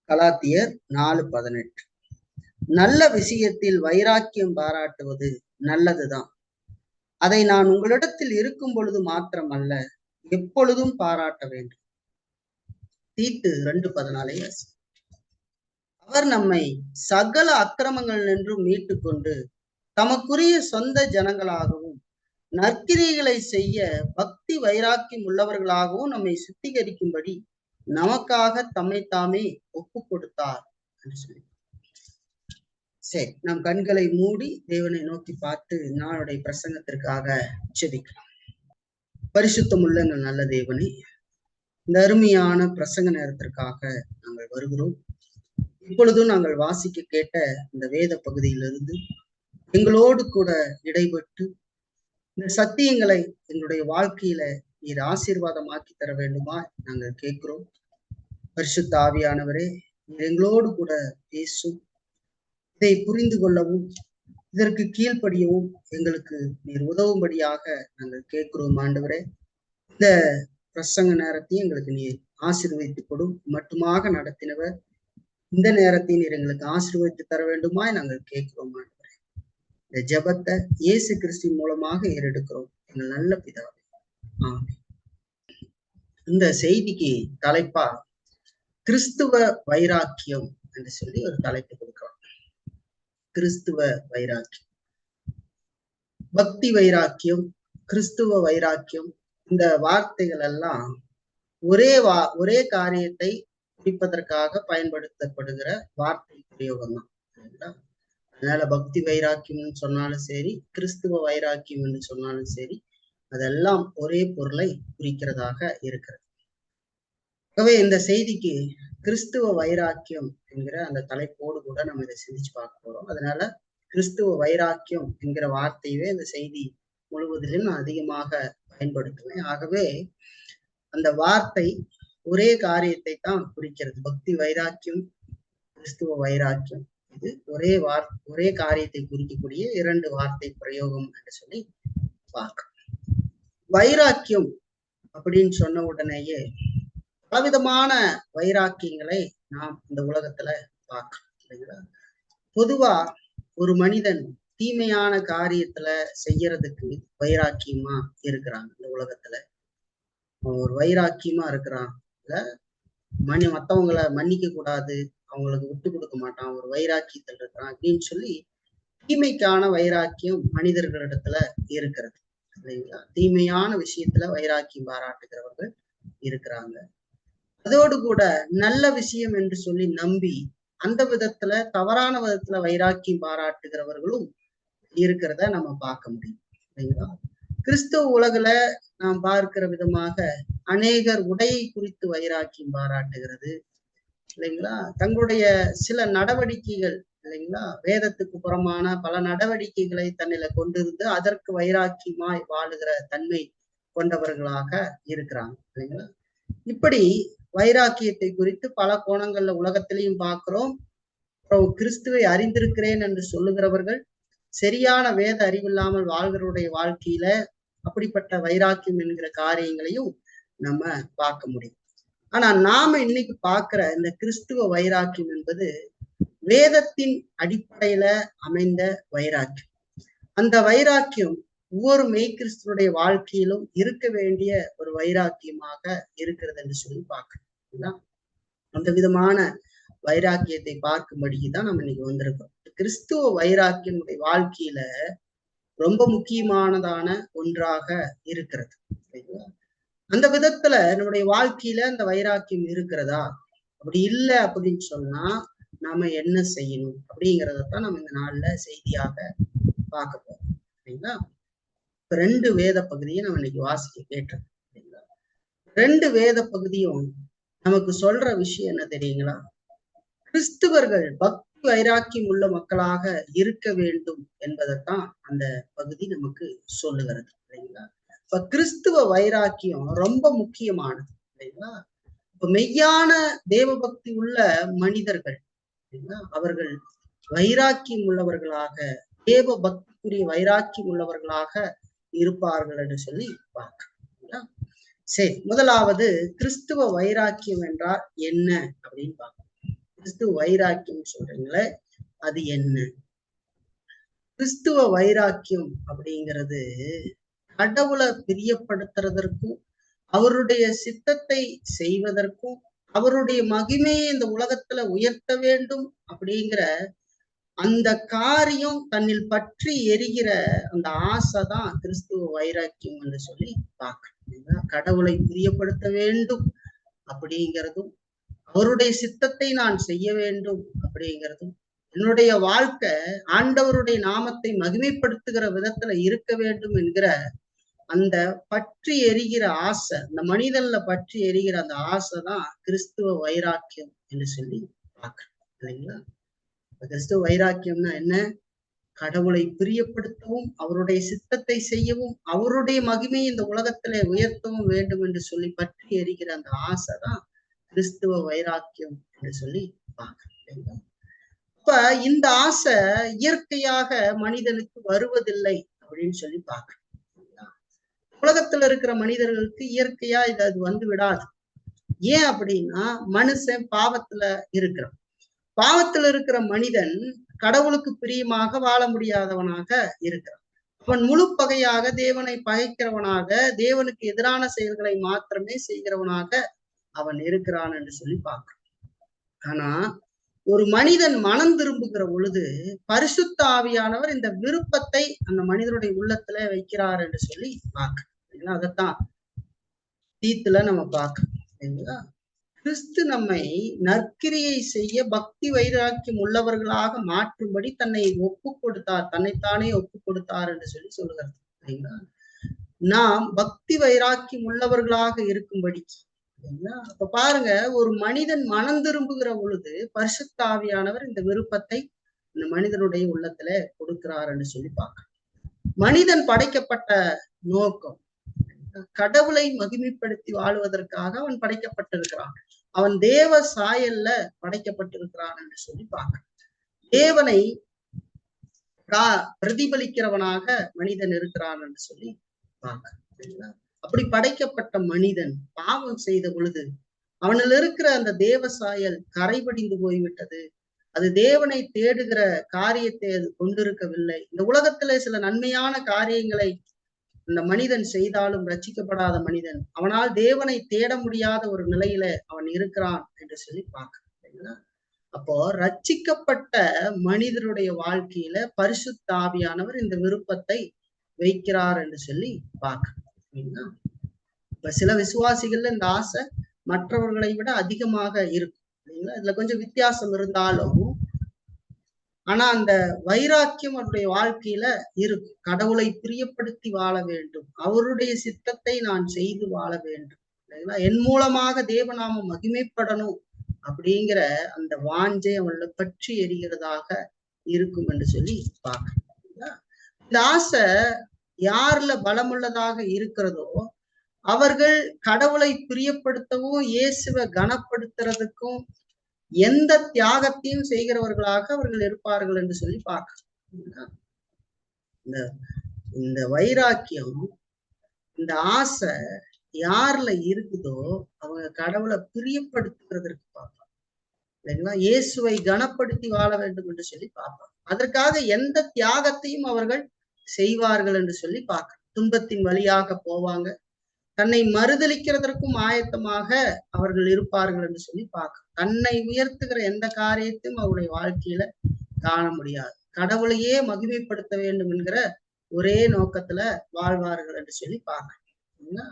கலாத்தியர் 4:18. நல்ல விஷயத்தில் வைராக்கியம் பாராட்டுவது நல்லதுதான். அதை நான் உங்களிடத்தில் இருக்கும் பொழுது மாத்திரமல்ல, எப்பொழுதும் பாராட்ட வேண்டும். தீத்து 2:14. அவர் நம்மை சகல அக்கிரமங்கள் நின்றும் மீட்டு கொண்டு தமக்குரிய சொந்த ஜனங்களாகவும் நற்கிரிகளை செய்ய பக்தி வைராக்கியம் உள்ளவர்களாகவும் நம்மை சுத்திகரிக்கும்படி நமக்காக தம்மை தாமே ஒப்பு கொடுத்தார் என்று சொல்லி. சரி, நம் கண்களை மூடி தேவனை நோக்கி பார்த்து நாளுடைய பிரசங்கத்திற்காக செபிக்கலாம். பரிசுத்தம் உள்ள எங்கள் நல்ல தேவனை, இந்த அருமையான பிரசங்க நேரத்திற்காக நாங்கள் வருகிறோம். இப்பொழுதும் நாங்கள் வாசிக்க கேட்ட இந்த வேத பகுதியிலிருந்து எங்களோடு கூட இடைபெற்று இந்த சத்தியங்களை எங்களுடைய வாழ்க்கையில நீர் ஆசீர்வாதமாக்கி தர வேண்டுமா நாங்கள் கேட்கிறோம். பரிசுத்த ஆவியானவரே, நீர் எங்களோடு கூட பேசும். இதை புரிந்து கொள்ளவும் இதற்கு கீழ்ப்படியவும் எங்களுக்கு நீர் உதவும்படியாக நாங்கள் கேட்கிறோம். ஆண்டவரே, இந்த பிரசங்க நேரத்தையும் எங்களுக்கு நீர் ஆசீர்வதித்து கொடும். மட்டுமாக நடத்தினவர் இந்த நேரத்தை நீர் எங்களுக்கு ஆசீர்வதித்து தர வேண்டுமாய் நாங்கள் கேட்கிறோம். ஆண்டவரே, இந்த ஜெபத்தை இயேசு கிறிஸ்துவின் மூலமாக ஏறெடுக்கிறோம் எங்கள் நல்ல பிதாவே, ஆமென். இந்த செய்திக்கு தலைப்பா கிறிஸ்துவ வைராக்கியம் என்று சொல்லி ஒரு தலைப்பு கொடுக்கிறோம். கிறிஸ்துவ வைராக்கியம், பக்தி வைராக்கியம், கிறிஸ்துவ வைராக்கியம், இந்த வார்த்தைகள் எல்லாம் ஒரே காரியத்தை குறிப்பதற்காக பயன்படுத்தப்படுகிற வார்த்தை பிரயோகம் தான். அதனால பக்தி வைராக்கியம் சொன்னாலும் சரி, கிறிஸ்துவ வைராக்கியம் என்று சொன்னாலும் சரி, அதெல்லாம் ஒரே பொருளை குறிக்கிறதாக இருக்கிறது. ஆகவே இந்த செய்திக்கு கிறிஸ்துவ வைராக்கியம் என்கிற அந்த தலைப்போடு கூட நம்ம இதை சிந்திச்சு பார்க்க போறோம். அதனால கிறிஸ்துவ வைராக்கியம் என்கிற வார்த்தையவே இந்த செய்தி முழுவதிலும் நான் அதிகமாக பயன்படுத்துவேன். ஆகவே அந்த வார்த்தை ஒரே காரியத்தை தான் குறிக்கிறது. பக்தி வைராக்கியம், கிறிஸ்துவ வைராக்கியம், இது ஒரே காரியத்தை குறிக்கக்கூடிய இரண்டு வார்த்தை பிரயோகம் என்று சொல்லி பார்க்க. வைராக்கியம் அப்படின்னு சொன்ன உடனேயே பலவிதமான வைராக்கியங்களை நாம் இந்த உலகத்துல பார்க்கிறோம், இல்லைங்களா? பொதுவா ஒரு மனிதன் தீமையான காரியத்துல செய்யறதுக்கு வைராக்கியமா இருக்கிறாங்க இந்த உலகத்துல. ஒரு வைராக்கியமா இருக்கிறான், இல்ல மத்தவங்களை மன்னிக்க கூடாது, அவங்களுக்கு விட்டு கொடுக்க மாட்டான், ஒரு வைராக்கியத்தில் இருக்கிறான் அப்படின்னு சொல்லி தீமைக்கான வைராக்கியம் மனிதர்களிடத்துல இருக்கிறது, இல்லைங்களா? தீமையான விஷயத்துல வைராக்கியம் பாராட்டுகிறவர்கள் இருக்கிறாங்க. அதோடு கூட நல்ல விஷயம் என்று சொல்லி நம்பி அந்த விதத்துல தவறான விதத்துல வைராக்கியம் பாராட்டுகிறவர்களும் இருக்கிறத நம்ம பார்க்க முடியும், இல்லைங்களா? கிறிஸ்துவ உலகுல நாம் பார்க்கிற விதமாக அநேகர் உடையை குறித்து வைராக்கியம் பாராட்டுகிறது, இல்லைங்களா? தங்களுடைய சில நடவடிக்கைகள், இல்லைங்களா, வேதத்துக்கு புறமான பல நடவடிக்கைகளை தன்னில கொண்டிருந்து அதற்கு வைராக்கியமாய் வாழுகிற தன்மை கொண்டவர்களாக இருக்கிறாங்க, இல்லைங்களா? இப்படி வைராக்கியத்தை குறித்து பல கோணங்கள்ல உலகத்திலையும் பார்க்கிறோம். அப்புறம் கிறிஸ்துவை அறிந்திருக்கிறேன் என்று சொல்லுகிறவர்கள் சரியான வேத அறிவில்லாமல் வாழ்கிறவருடைய வாழ்க்கையில அப்படிப்பட்ட வைராக்கியம் என்கிற காரியங்களையும் நம்ம பார்க்க முடியும். ஆனா நாம இன்னைக்கு பார்க்கிற இந்த கிறிஸ்துவ வைராக்கியம் என்பது வேதத்தின் அடிப்படையில அமைந்த வைராக்கியம். அந்த வைராக்கியம் ஒவ்வொரு மெய்கிறிஸ்துவனுடைய வாழ்க்கையிலும் இருக்க வேண்டிய ஒரு வைராக்கியமாக இருக்கிறது என்று சொல்லி பார்க்கணும். அந்த விதமான வைராக்கியத்தை பார்க்கும்படிதான் நம்ம இன்னைக்கு வந்திருக்கோம். கிறிஸ்துவ வைராக்கியனுடைய வாழ்க்கையில ரொம்ப முக்கியமானதான ஒன்றாக இருக்கிறது. அந்த விதத்துல நம்முடைய வாழ்க்கையில அந்த வைராக்கியம் இருக்கிறதா, அப்படி இல்லை அப்படின்னு சொன்னா நாம என்ன செய்யணும் அப்படிங்கிறதான் நம்ம இந்த நாள்ல செய்தியாக பார்க்க போறோம், சரிங்களா? ரெண்டு வேத பகுதியை நம்ம இன்னைக்கு வாசிக்க கேட்டோம், சரிங்களா? ரெண்டு வேத பகுதியும் நமக்கு சொல்ற விஷயம் என்ன தெரியுங்களா? கிறிஸ்துவர்கள் பக்தி வைராக்கியம் உள்ள மக்களாக இருக்க வேண்டும் என்பதைத்தான் அந்த பகுதி நமக்கு சொல்லுகிறது, இல்லைங்களா? இப்ப கிறிஸ்துவ வைராக்கியம் ரொம்ப முக்கியமானது, இல்லைங்களா? இப்ப மெய்யான தேவ பக்தி உள்ள மனிதர்கள், அவர்கள் வைராக்கியம் உள்ளவர்களாக, தேவ பக்திக்குரிய வைராக்கியம் உள்ளவர்களாக இருப்பார்கள் என்று சொல்லி பார்க்கலாம். சரி, முதலாவது கிறிஸ்துவ வைராக்கியம் என்றால் என்ன அப்படின்னு பார்க்கணும். கிறிஸ்துவ வைராக்கியம் சொல்றீங்களே, அது என்ன? கிறிஸ்துவ வைராக்கியம் அப்படிங்கிறது கடவுளை பிரியப்படுத்துறதற்கும் அவருடைய சித்தத்தை செய்வதற்கும் அவருடைய மகிமையை இந்த உலகத்துல உயர்த்த வேண்டும் அப்படிங்கிற அந்த காரியம் தன்னில் பற்றி எரிகிற அந்த ஆசைதான் கிறிஸ்துவ வைராக்கியம் என்று சொல்லி பார்க்கணும். கடவுளை பிரியப்படுத்த வேண்டும் அப்படிங்கிறதும் அவருடைய சித்தத்தை நான் செய்ய வேண்டும் அப்படிங்கிறதும் என்னுடைய வாழ்க்கை ஆண்டவருடைய நாமத்தை மகிமைப்படுத்துகிற விதத்துல இருக்க வேண்டும் என்கிற அந்த பற்றி எரிகிற ஆசை, அந்த மனிதன்ல பற்றி எரிகிற அந்த ஆசைதான் கிறிஸ்துவ வைராக்கியம் என்று சொல்லி பார்க்கணும் இல்லைங்களா? கிறிஸ்துவ வைராக்கியம்னா என்ன? கடவுளை பிரியப்படுத்தவும் அவருடைய சித்தத்தை செய்யவும் அவருடைய மகிமையை இந்த உலகத்திலே உயர்த்தவும் வேண்டும் என்று சொல்லி பற்றி எரிகிற அந்த ஆசைதான் கிறிஸ்துவ வைராக்கியம் என்று சொல்லி பார்க்கணும். இப்ப இந்த ஆசை இயற்கையாக மனிதனுக்கு வருவதில்லை அப்படின்னு சொல்லி பார்க்கணும். உலகத்துல இருக்கிற மனிதர்களுக்கு இயற்கையா இது வந்து விடாது. ஏன் அப்படின்னா மனுஷன் பாவத்துல இருக்கிறான். பாவத்துல இருக்கிற மனிதன் கடவுளுக்கு பிரியமாக வாழ முடியாதவனாக இருக்கிறான். அவன் முழு பகையாக தேவனை பகைக்கிறவனாக தேவனுக்கு எதிரான செயல்களை மாத்திரமே செய்கிறவனாக அவன் இருக்கிறான் என்று சொல்லி பார்க்கிறான். ஆனா ஒரு மனிதன் மனம் திரும்புகிற பொழுது பரிசுத்த ஆவியானவர் இந்த விருப்பத்தை அந்த மனிதனுடைய உள்ளத்துல வைக்கிறார் என்று சொல்லி பார்க்க. அதைத்தான் தீத்துல நம்ம பார்க்கணும். கிறிஸ்து நம்மை நற்கிரியை செய்ய பக்தி வைராக்கியம் உள்ளவர்களாக மாற்றும்படி தன்னை ஒப்பு கொடுத்தார், தன்னைத்தானே ஒப்பு கொடுத்தார் என்று சொல்லி சொல்லுகிறது. சரிங்களா? நாம் பக்தி வைராக்கியம் உள்ளவர்களாக இருக்கும்படி. அப்ப பாருங்க, ஒரு மனிதன் மனம் திரும்புகிற பொழுது பரிசுத்த ஆவியானவர் இந்த விருப்பத்தை இந்த மனிதனுடைய உள்ளத்துல கொடுக்கிறார் என்று சொல்லி பார்க்க. மனிதன் படைக்கப்பட்ட நோக்கம் கடவுளை மகிமைப்படுத்தி வாழுவதற்காக அவன் படைக்கப்பட்டிருக்கிறான். அவன் தேவ சாயல்ல படைக்கப்பட்டிருக்கிறான் என்று சொல்லி பார்க்க. தேவனை பிரதிபலிக்கிறவனாக மனிதன் இருக்கிறான் என்று சொல்லி பார்க்க. அப்படி படைக்கப்பட்ட மனிதன் பாவம் செய்த பொழுது அவனில் இருக்கிற அந்த தேவ சாயல் கரைபடிந்து போய்விட்டது. அது தேவனை தேடுகிற காரியத்தை அது கொண்டிருக்கவில்லை. இந்த உலகத்திலே சில நன்மையான காரியங்களை இந்த மனிதன் செய்தாலும் ரட்சிக்கப்படாத மனிதன் அவனால் தேவனை தேட முடியாத ஒரு நிலையில அவன் இருக்கிறான் என்று சொல்லி பார்க்க. அப்போ ரட்சிக்கப்பட்ட மனிதனுடைய வாழ்க்கையில பரிசுத்த ஆவியானவர் இந்த விருப்பத்தை வைக்கிறார் என்று சொல்லி பார்க்க. இப்ப சில விசுவாசிகள்ல இந்த ஆசை மற்றவர்களை விட அதிகமாக இருக்கும் இல்லைங்களா? இதுல கொஞ்சம் வித்தியாசம் இருந்தாலும் ஆனா அந்த வைராக்கியம் அவருடைய வாழ்க்கையில இருக்கும். கடவுளை பிரியப்படுத்தி வாழ வேண்டும், அவருடைய சித்தத்தை நான் செய்து வாழ வேண்டும் இல்லைங்களா? என் மூலமாக தேவநாமம் மகிமைப்படணும் அப்படிங்கிற அந்த வாஞ்சை அவளை பற்றி எரிகிறதாக இருக்கும் என்று சொல்லி பார்க்க. இந்த ஆசை யாருல பலமுள்ளதாக இருக்கிறதோ அவர்கள் கடவுளை பிரியப்படுத்தவும் இயேசுவை கனப்படுத்துறதுக்கும் எந்த தியாகத்தையும் செய்கிறவர்களாக அவர்கள் இருப்பார்கள் என்று சொல்லி பார்க்க. இந்த வைராக்கியம், இந்த ஆசை யாருல இருக்குதோ அவங்க கடவுளை பிரியப்படுத்துகிறதற்கு பார்ப்பாங்க இல்லைங்களா? இயேசுவை கனப்படுத்தி வாழ வேண்டும் என்று சொல்லி பார்ப்பாங்க. அதற்காக எந்த தியாகத்தையும் அவர்கள் செய்வார்கள் என்று சொல்லி பார்க்க. துன்பத்தின் வழியாக போவாங்க, தன்னை மறுதலிக்கிறதற்கும் ஆயத்தமாக அவர்கள் இருப்பார்கள் என்று சொல்லி பார்க்க. தன்னை உயர்த்துகிற எந்த காரியத்தையும் அவருடைய வாழ்க்கையில காண முடியாது. கடவுளையே மகிமைப்படுத்த வேண்டும் என்கிற ஒரே நோக்கத்துல வாழ்வார்கள் என்று சொல்லி பார்க்க.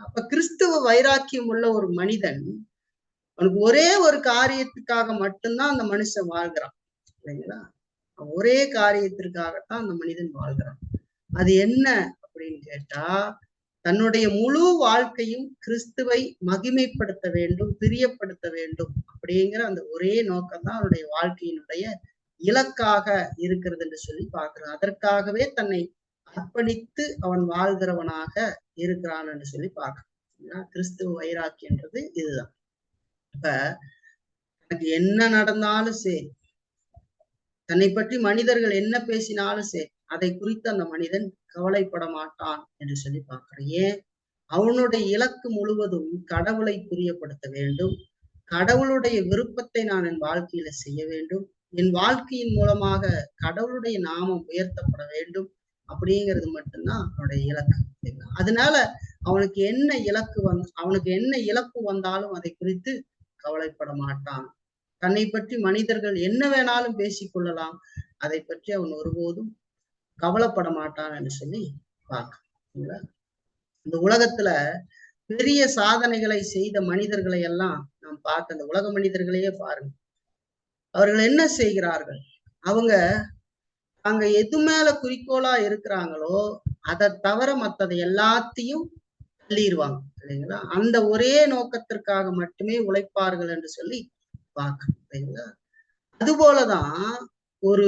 அப்ப கிறிஸ்துவ வைராக்கியம் உள்ள ஒரு மனிதன் அவனுக்கு ஒரே ஒரு காரியத்துக்காக மட்டும்தான் அந்த மனுஷன் வாழ்கிறான் இல்லைங்களா? ஒரே காரியத்திற்காகத்தான் அந்த மனிதன் வாழ்கிறான். அது என்ன அப்படின்னு கேட்டா, தன்னுடைய முழு வாழ்க்கையும் கிறிஸ்துவை மகிமைப்படுத்த வேண்டும், பிரியப்படுத்த வேண்டும் அப்படிங்கிற அந்த ஒரே நோக்கம் தான் அவனுடைய வாழ்க்கையினுடைய இலக்காக இருக்கிறது என்று சொல்லி பார்க்கிறான். அதற்காகவே தன்னை அர்ப்பணித்து அவன் வாழ்கிறவனாக இருக்கிறான் என்று சொல்லி பார்க்கிறான். கிறிஸ்துவ வைராக்கியன்றது இதுதான். இப்ப எனக்கு என்ன நடந்தாலும் சரி, தன்னை பற்றி மனிதர்கள் என்ன பேசினாலும் சரி, அதை குறித்து அந்த மனிதன் கவலைப்பட மாட்டான் என்று சொல்லி பார்க்கிறேன். ஏன்? அவனுடைய இலக்கு முழுவதும் கடவுளை பிரியப்படுத்த வேண்டும், கடவுளுடைய விருப்பத்தை நான் என் வாழ்க்கையில செய்ய வேண்டும். என் வாழ்க்கையின் மூலமாக கடவுளுடைய நாமம் உயர்த்தப்பட வேண்டும். அப்படிங்கிறது மட்டும்தான் அவனுடைய இலக்கு. அதனால அவனுக்கு என்ன இழப்பு வந்தாலும் அதை குறித்து கவலைப்பட மாட்டான். தன்னை பற்றி மனிதர்கள் என்ன வேணாலும் பேசிக்கொள்ளலாம், அதை பற்றி அவன் ஒருபோதும் கவலைப்பட மாட்டான் என்று சொல்லி பார்க்க. இந்த உலகத்துல பெரிய சாதனைகளை செய்த மனிதர்களை எல்லாம் நாம் பார்க்க, அந்த உலக மனிதர்களையே பாருங்க. அவர்கள் என்ன செய்கிறார்கள்? அவங்க அங்க எது மேல குறிக்கோளா இருக்கிறாங்களோ அதை தவிர மத்ததை எல்லாத்தையும் தள்ளிடுவாங்க இல்லைங்களா? அந்த ஒரே நோக்கத்திற்காக மட்டுமே உழைப்பார்கள் என்று சொல்லி பார்க்கணும் இல்லைங்களா? அதுபோலதான் ஒரு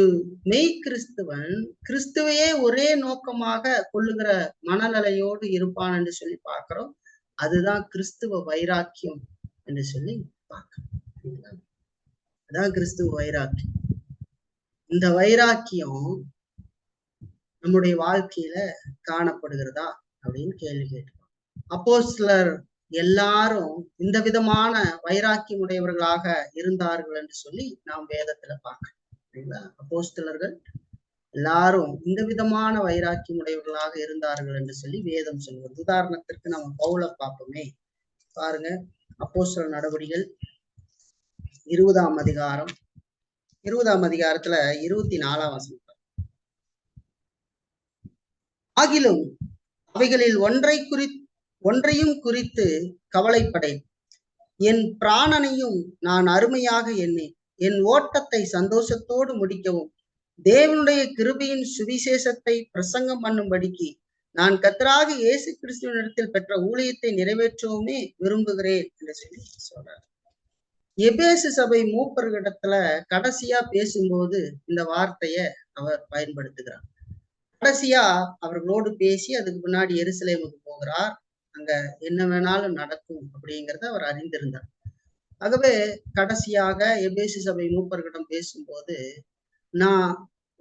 மெய் கிறிஸ்துவன் கிறிஸ்துவையே ஒரே நோக்கமாக கொள்ளுகிற மனநிலையோடு இருப்பான் என்று சொல்லி பார்க்கிறோம். அதுதான் கிறிஸ்துவ வைராக்கியம் என்று சொல்லி பார்க்கணும். அதான் கிறிஸ்துவ வைராக்கியம். இந்த வைராக்கியம் நம்முடைய வாழ்க்கையில காணப்படுகிறதா அப்படின்னு கேள்வி கேட்டோம். அப்போஸ்தலர் எல்லாரும் இந்த விதமான வைராக்கியம் உடையவர்களாக இருந்தார்கள் என்று சொல்லி நாம் வேதத்துல பார்க்கிறோம். அப்போஸ்தலர்கள் எல்லாரும் இந்த விதமான வைராக்கியம் உடையவர்களாக இருந்தார்கள் என்று சொல்லி வேதம் சொல்கிறது. உதாரணத்திற்கு நம்ம பவுலை பார்ப்போமே. பாருங்க, அப்போஸ்தலர் நடவடிக்கைகள் 20ஆம் அதிகாரம் 20ஆம் அதிகாரத்துல 24ஆம் வசனம். ஆகிலும் அவைகளில் ஒன்றையும் குறித்து கவலைப்படேன். என் பிராணனையும் நான் அருமையாக எண்ணேன். என் ஓட்டத்தை சந்தோஷத்தோடு முடிக்கவும் தேவனுடைய கிருபையின் சுவிசேஷத்தை பிரசங்கம் பண்ணும்படிக்கு நான் கர்த்தராகிய இயேசு கிறிஸ்துவினிடத்தில் பெற்ற ஊழியத்தை நிறைவேற்றவுமே விரும்புகிறேன் என்று சொல்லி சொல்றார். எபேசு சபை மூப்பர்களிடத்துல கடைசியா பேசும்போது இந்த வார்த்தைய அவர் பயன்படுத்துகிறார். கடைசியா அவர்களோடு பேசி அதுக்கு முன்னாடி எருசலேமுக்கு போகிறார். அங்க என்ன வேணாலும் நடக்கும் அப்படிங்கிறத அவர் அறிந்திருந்தார். ஆகவே கடைசியாக எபேசு சபை மூப்பர்களிடம் பேசும்போது, நான்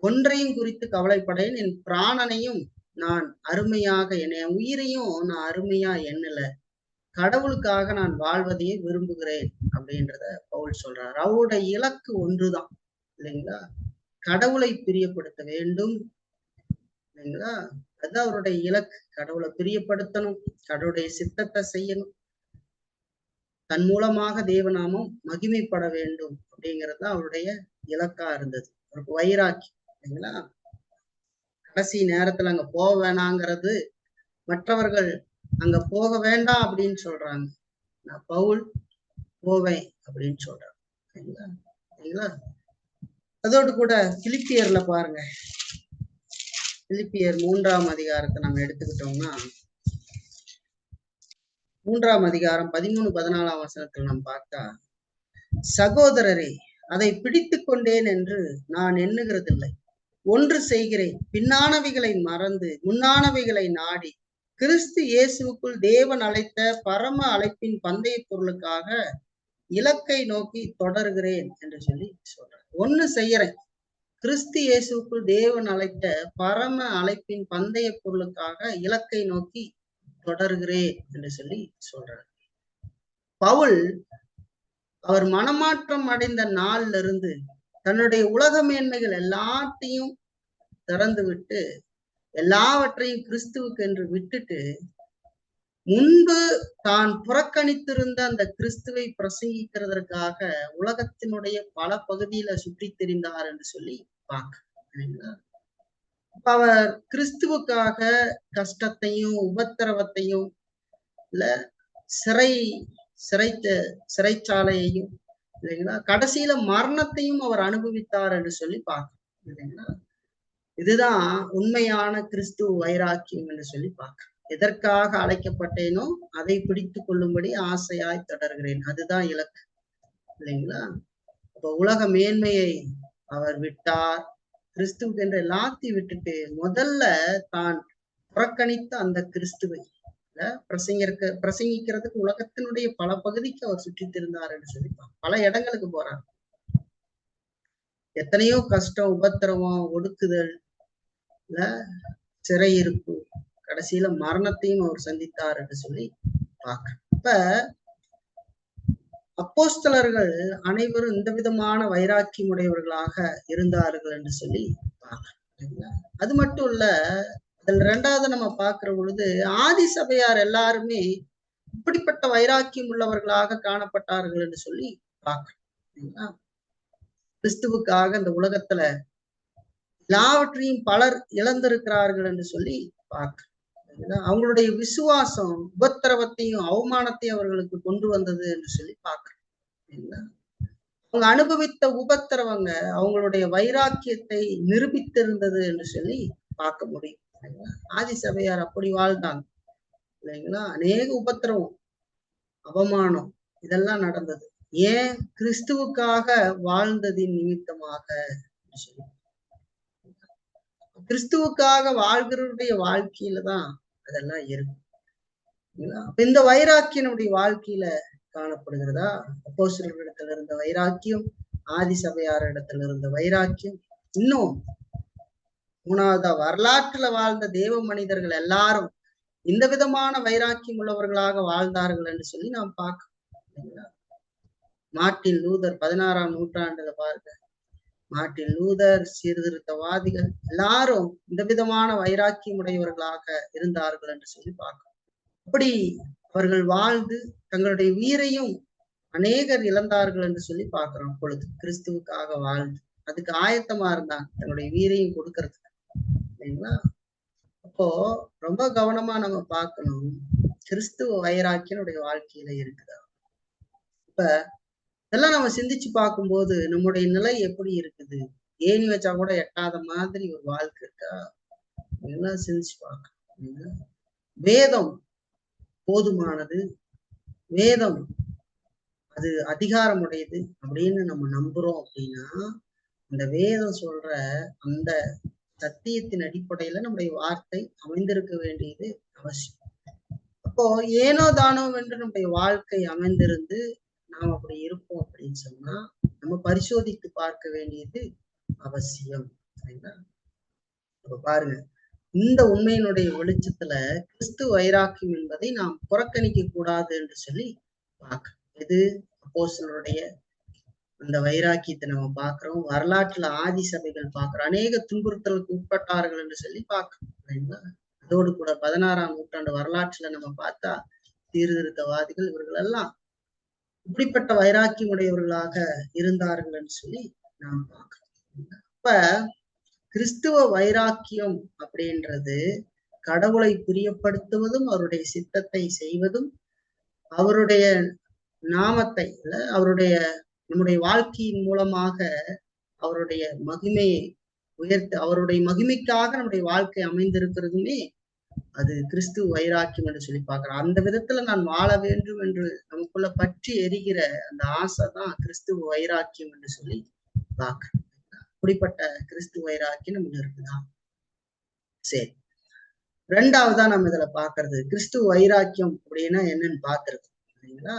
ஒன்றையும் குறித்து கவலைப்படேன், என் பிராணனையும் நான் அருமையாக என் உயிரையும் நான் அருமையா எண்ணல, கடவுளுக்காக நான் வாழ்வதையே விரும்புகிறேன் அப்படின்றத பவுல் சொல்றார். அவருடைய இலக்கு ஒன்றுதான் இல்லைங்களா? கடவுளை பிரியப்படுத்த வேண்டும் இல்லைங்களா? அதுதான் அவருடைய இலக்கு. கடவுளை பிரியப்படுத்தணும், கடவுளுடைய சித்தத்தை செய்யணும், தன் மூலமாக தேவநாமம் மகிமைப்பட வேண்டும் அப்படிங்கிறது தான் அவருடைய இலக்கா இருந்தது. அவருக்கு வைராக்கி இல்லைங்களா? கடைசி நேரத்துல அங்க போக வேணாங்கிறது, மற்றவர்கள் அங்க போக வேண்டாம் அப்படின்னு சொல்றாங்க, நான் பவுல் போவேன் அப்படின்னு சொல்றாங்க இல்லைங்களா? அதோடு கூட பிலிப்பியர்ல பாருங்க, பிலிப்பியர் 3ஆம் அதிகாரத்தை நம்ம எடுத்துக்கிட்டோம்னா, 3ஆம் அதிகாரம் 13-14ஆம் வசனத்தில் நாம் பார்த்தா, சகோதரரே, அதை பிடித்து கொண்டேன் என்று நான் எண்ணுகிறதில்லை. ஒன்று செய்கிறேன், பின்னானவைகளை மறந்து முன்னானவைகளை நாடி கிறிஸ்து இயேசுவுக்குள் தேவன் அழைத்த பரம அழைப்பின் பந்தய பொருளுக்காக இலக்கை நோக்கி தொடர்கிறேன் என்று சொல்லி சொல்றேன். ஒண்ணு செய்யறேன், கிறிஸ்து இயேசுக்குள் தேவன் அழைத்த பரம அழைப்பின் பந்தய பொருளுக்காக இலக்கை நோக்கி தொடர்கிறேன் என்று சொல்லி சொல்றார். பவுல் அவர் மனமாற்றம் அடைந்த நாள்ல இருந்து தன்னுடைய உலக மேன்மைகள் எல்லாத்தையும் திறந்து விட்டு எல்லாவற்றையும் கிறிஸ்துவுக்கு என்று விட்டுட்டு முன்பு தான் புறக்கணித்திருந்த அந்த கிறிஸ்துவை பிரசங்கிக்கிறதற்காக உலகத்தினுடைய பல பகுதியில சுற்றி திரிந்தார் என்று சொல்லி பார்க்க. அவர் கிறிஸ்துவுக்காக கஷ்டத்தையும் உபத்திரவத்தையும் இல்ல சிறைச்சாலையையும் இல்லைங்களா, கடைசியில மரணத்தையும் அவர் அனுபவித்தார் என்று சொல்லி பார்க்க இல்லைங்களா? இதுதான் உண்மையான கிறிஸ்துவ வைராக்கியம் என்று சொல்லி பார்க்க. எதற்காக அழைக்கப்பட்டேனோ அதை பிடித்து கொள்ளும்படி ஆசையாய் தொடர்கிறேன், அதுதான் இலக்கு இல்லைங்களா? அப்ப உலக மேன்மையை அவர் விட்டார், கிறிஸ்துவுக்கு என்று எல்லாத்தையும் விட்டுட்டு முதல்ல தான் புறக்கணித்த அந்த கிறிஸ்துவை பிரசங்கிக்கிறதுக்கு உலகத்தினுடைய பல பகுதிக்கு அவர் சுற்றி திருந்தார் என்று சொல்லி பல இடங்களுக்கு போறார். எத்தனையோ கஷ்டம், உபத்திரவம், ஒடுக்குதல், சிறையிருப்பு, கடைசியில மரணத்தையும் அவர் சந்தித்தார் என்று சொல்லி பார்க்க. இப்ப அப்போஸ்தலர்கள் அனைவரும் இந்த விதமான வைராக்கியம் உடையவர்களாக இருந்தார்கள் என்று சொல்லி பார்க்கலாம். அது மட்டும் இல்ல, அதுல ரெண்டாவது நம்ம பார்க்கிற பொழுது ஆதி சபையார் எல்லாருமே இப்படிப்பட்ட வைராக்கியம் உள்ளவர்களாக காணப்பட்டார்கள் என்று சொல்லி பார்க்கிறோம். கிறிஸ்துவுக்காக இந்த உலகத்துல எல்லாவற்றையும் பலர் இழந்திருக்கிறார்கள் என்று சொல்லி பார்க்கிறோம். அவங்களுடைய விசுவாசம் உபத்திரவத்தையும் அவமானத்தையும் அவர்களுக்கு கொண்டு வந்தது என்று சொல்லி பார்க்கிறோம். அவங்க அனுபவித்த உபத்திரவங்க அவங்களுடைய வைராக்கியத்தை நிரூபித்திருந்தது என்று சொல்லி பார்க்க முடியும். ஆதி சபையார் அப்படி வாழ்ந்தாங்க இல்லைங்களா. அநேக உபத்திரவம், அவமானம் இதெல்லாம் நடந்தது. ஏன்? கிறிஸ்துவுக்காக வாழ்ந்ததின் நிமித்தமாக சொல்லி. கிறிஸ்துவுக்காக வாழ்கிறவருடைய வாழ்க்கையில தான் அதெல்லாம் இருக்கும். இந்த வைராக்கியம் நம்முடைய வாழ்க்கையில காணப்படுகிறதா? அப்போஸ்தலர்களிடத்துல இருந்த வைராக்கியம், ஆதி சபையார் இடத்துல இருந்த வைராக்கியம், இன்னும் மூணாவதா வரலாற்றுல வாழ்ந்த தேவ மனிதர்கள் எல்லாரும் இந்த விதமான வைராக்கியம் உள்ளவர்களாக வாழ்ந்தார்கள் என்று சொல்லி நாம் பார்க்கிறோம். மார்ட்டின் லூதர் 16ஆம் நூற்றாண்டுல பாருங்க, மார்ட்டின் லூதர், சீர்திருத்தவாதிகள் எல்லாரும் இந்த விதமான வைராக்கியம் உடையவர்களாக இருந்தார்கள் என்று சொல்லி பார்க்கிறோம். அப்படி அவர்கள் வாழ்ந்து தங்களுடைய உயிரையும் அநேகர் இழந்தார்கள் என்று சொல்லி பார்க்கிறோம். அப்பொழுது கிறிஸ்துவுக்காக வாழ்ந்து அதுக்கு ஆயத்தமா இருந்தாங்க, தங்களுடைய உயிரையும் கொடுக்கறதுக்கு இல்லைங்களா. அப்போ ரொம்ப கவனமா நம்ம பார்க்கணும், கிறிஸ்துவ வைராக்கியனுடைய வாழ்க்கையில இருக்குதா. இப்ப இதெல்லாம் நம்ம சிந்திச்சு பார்க்கும்போது நம்முடைய நிலை எப்படி இருக்குது? ஏணி வச்சா கூட எட்டாத மாதிரி ஒரு வாழ்க்கை இருக்கா? இதெல்லாம் சிந்திச்சு பார்க்கணும். வேதம் போதுமானது, வேதம் அது அதிகாரமுடையது அப்படின்னு நம்ம நம்புறோம் அப்படின்னா, அந்த வேதம் சொல்ற அந்த சத்தியத்தின் அடிப்படையில நம்முடைய வார்த்தை அமைந்திருக்க வேண்டியது அவசியம். அப்போ ஏனோ தானோ என்று நம்முடைய வாழ்க்கை அமைந்திருந்து நாம் அப்படி இருப்போம் அப்படின்னு சொன்னா நம்ம பரிசோதித்து பார்க்க வேண்டியது அவசியம். அப்ப பாருங்க, இந்த உண்மையினுடைய வெளிச்சத்துல கிறிஸ்து வைராக்கியம் என்பதை நாம் புறக்கணிக்க கூடாது என்று சொல்லி பார்க்கிறோம். இது அப்போஸ்தலருடைய அந்த வைராக்கியத்தை நம்ம பார்க்கிறோம். வரலாற்றுல ஆதி சபைகள் பார்க்கிறோம், அநேக துன்புறுத்தலுக்கு உட்பட்டார்கள் என்று சொல்லி பார்க்கிறோம். அதோடு கூட 16ஆம் நூற்றாண்டு வரலாற்றுல நம்ம பார்த்தா சீர்திருத்தவாதிகள் இவர்கள் எல்லாம் இப்படிப்பட்ட வைராக்கியம் உடையவர்களாக இருந்தார்கள் என்று சொல்லி நாம் பார்க்கிறோம். அப்ப கிறிஸ்துவ வைராக்கியம் அப்படின்றது கடவுளை பிரியப்படுத்துவதும், அவருடைய சித்தத்தை செய்வதும், அவருடைய நாமத்தை அவருடைய நம்முடைய வாழ்க்கையின் மூலமாக அவருடைய மகிமையை உயர்த்த, அவருடைய மகிமைக்காக நம்முடைய வாழ்க்கை அமைந்திருக்கிறதுமே அது கிறிஸ்துவ வைராக்கியம் என்று சொல்லி பார்க்கிறோம். அந்த விதத்துல நான் வாழ வேண்டும் என்று நமக்குள்ள பற்றி எரிகிற அந்த ஆசை தான் கிறிஸ்துவ வைராக்கியம் என்று சொல்லி பார்க்கிறோம். அப்படிப்பட்ட கிறிஸ்துவ வைராக்கியம் நமக்கு இருக்குதா? சரி, ரெண்டாவதா நம்ம இதுல பாக்குறது கிறிஸ்துவ வைராக்கியம் அப்படின்னா என்னன்னு பார்த்திருக்கோம் இல்லைங்களா.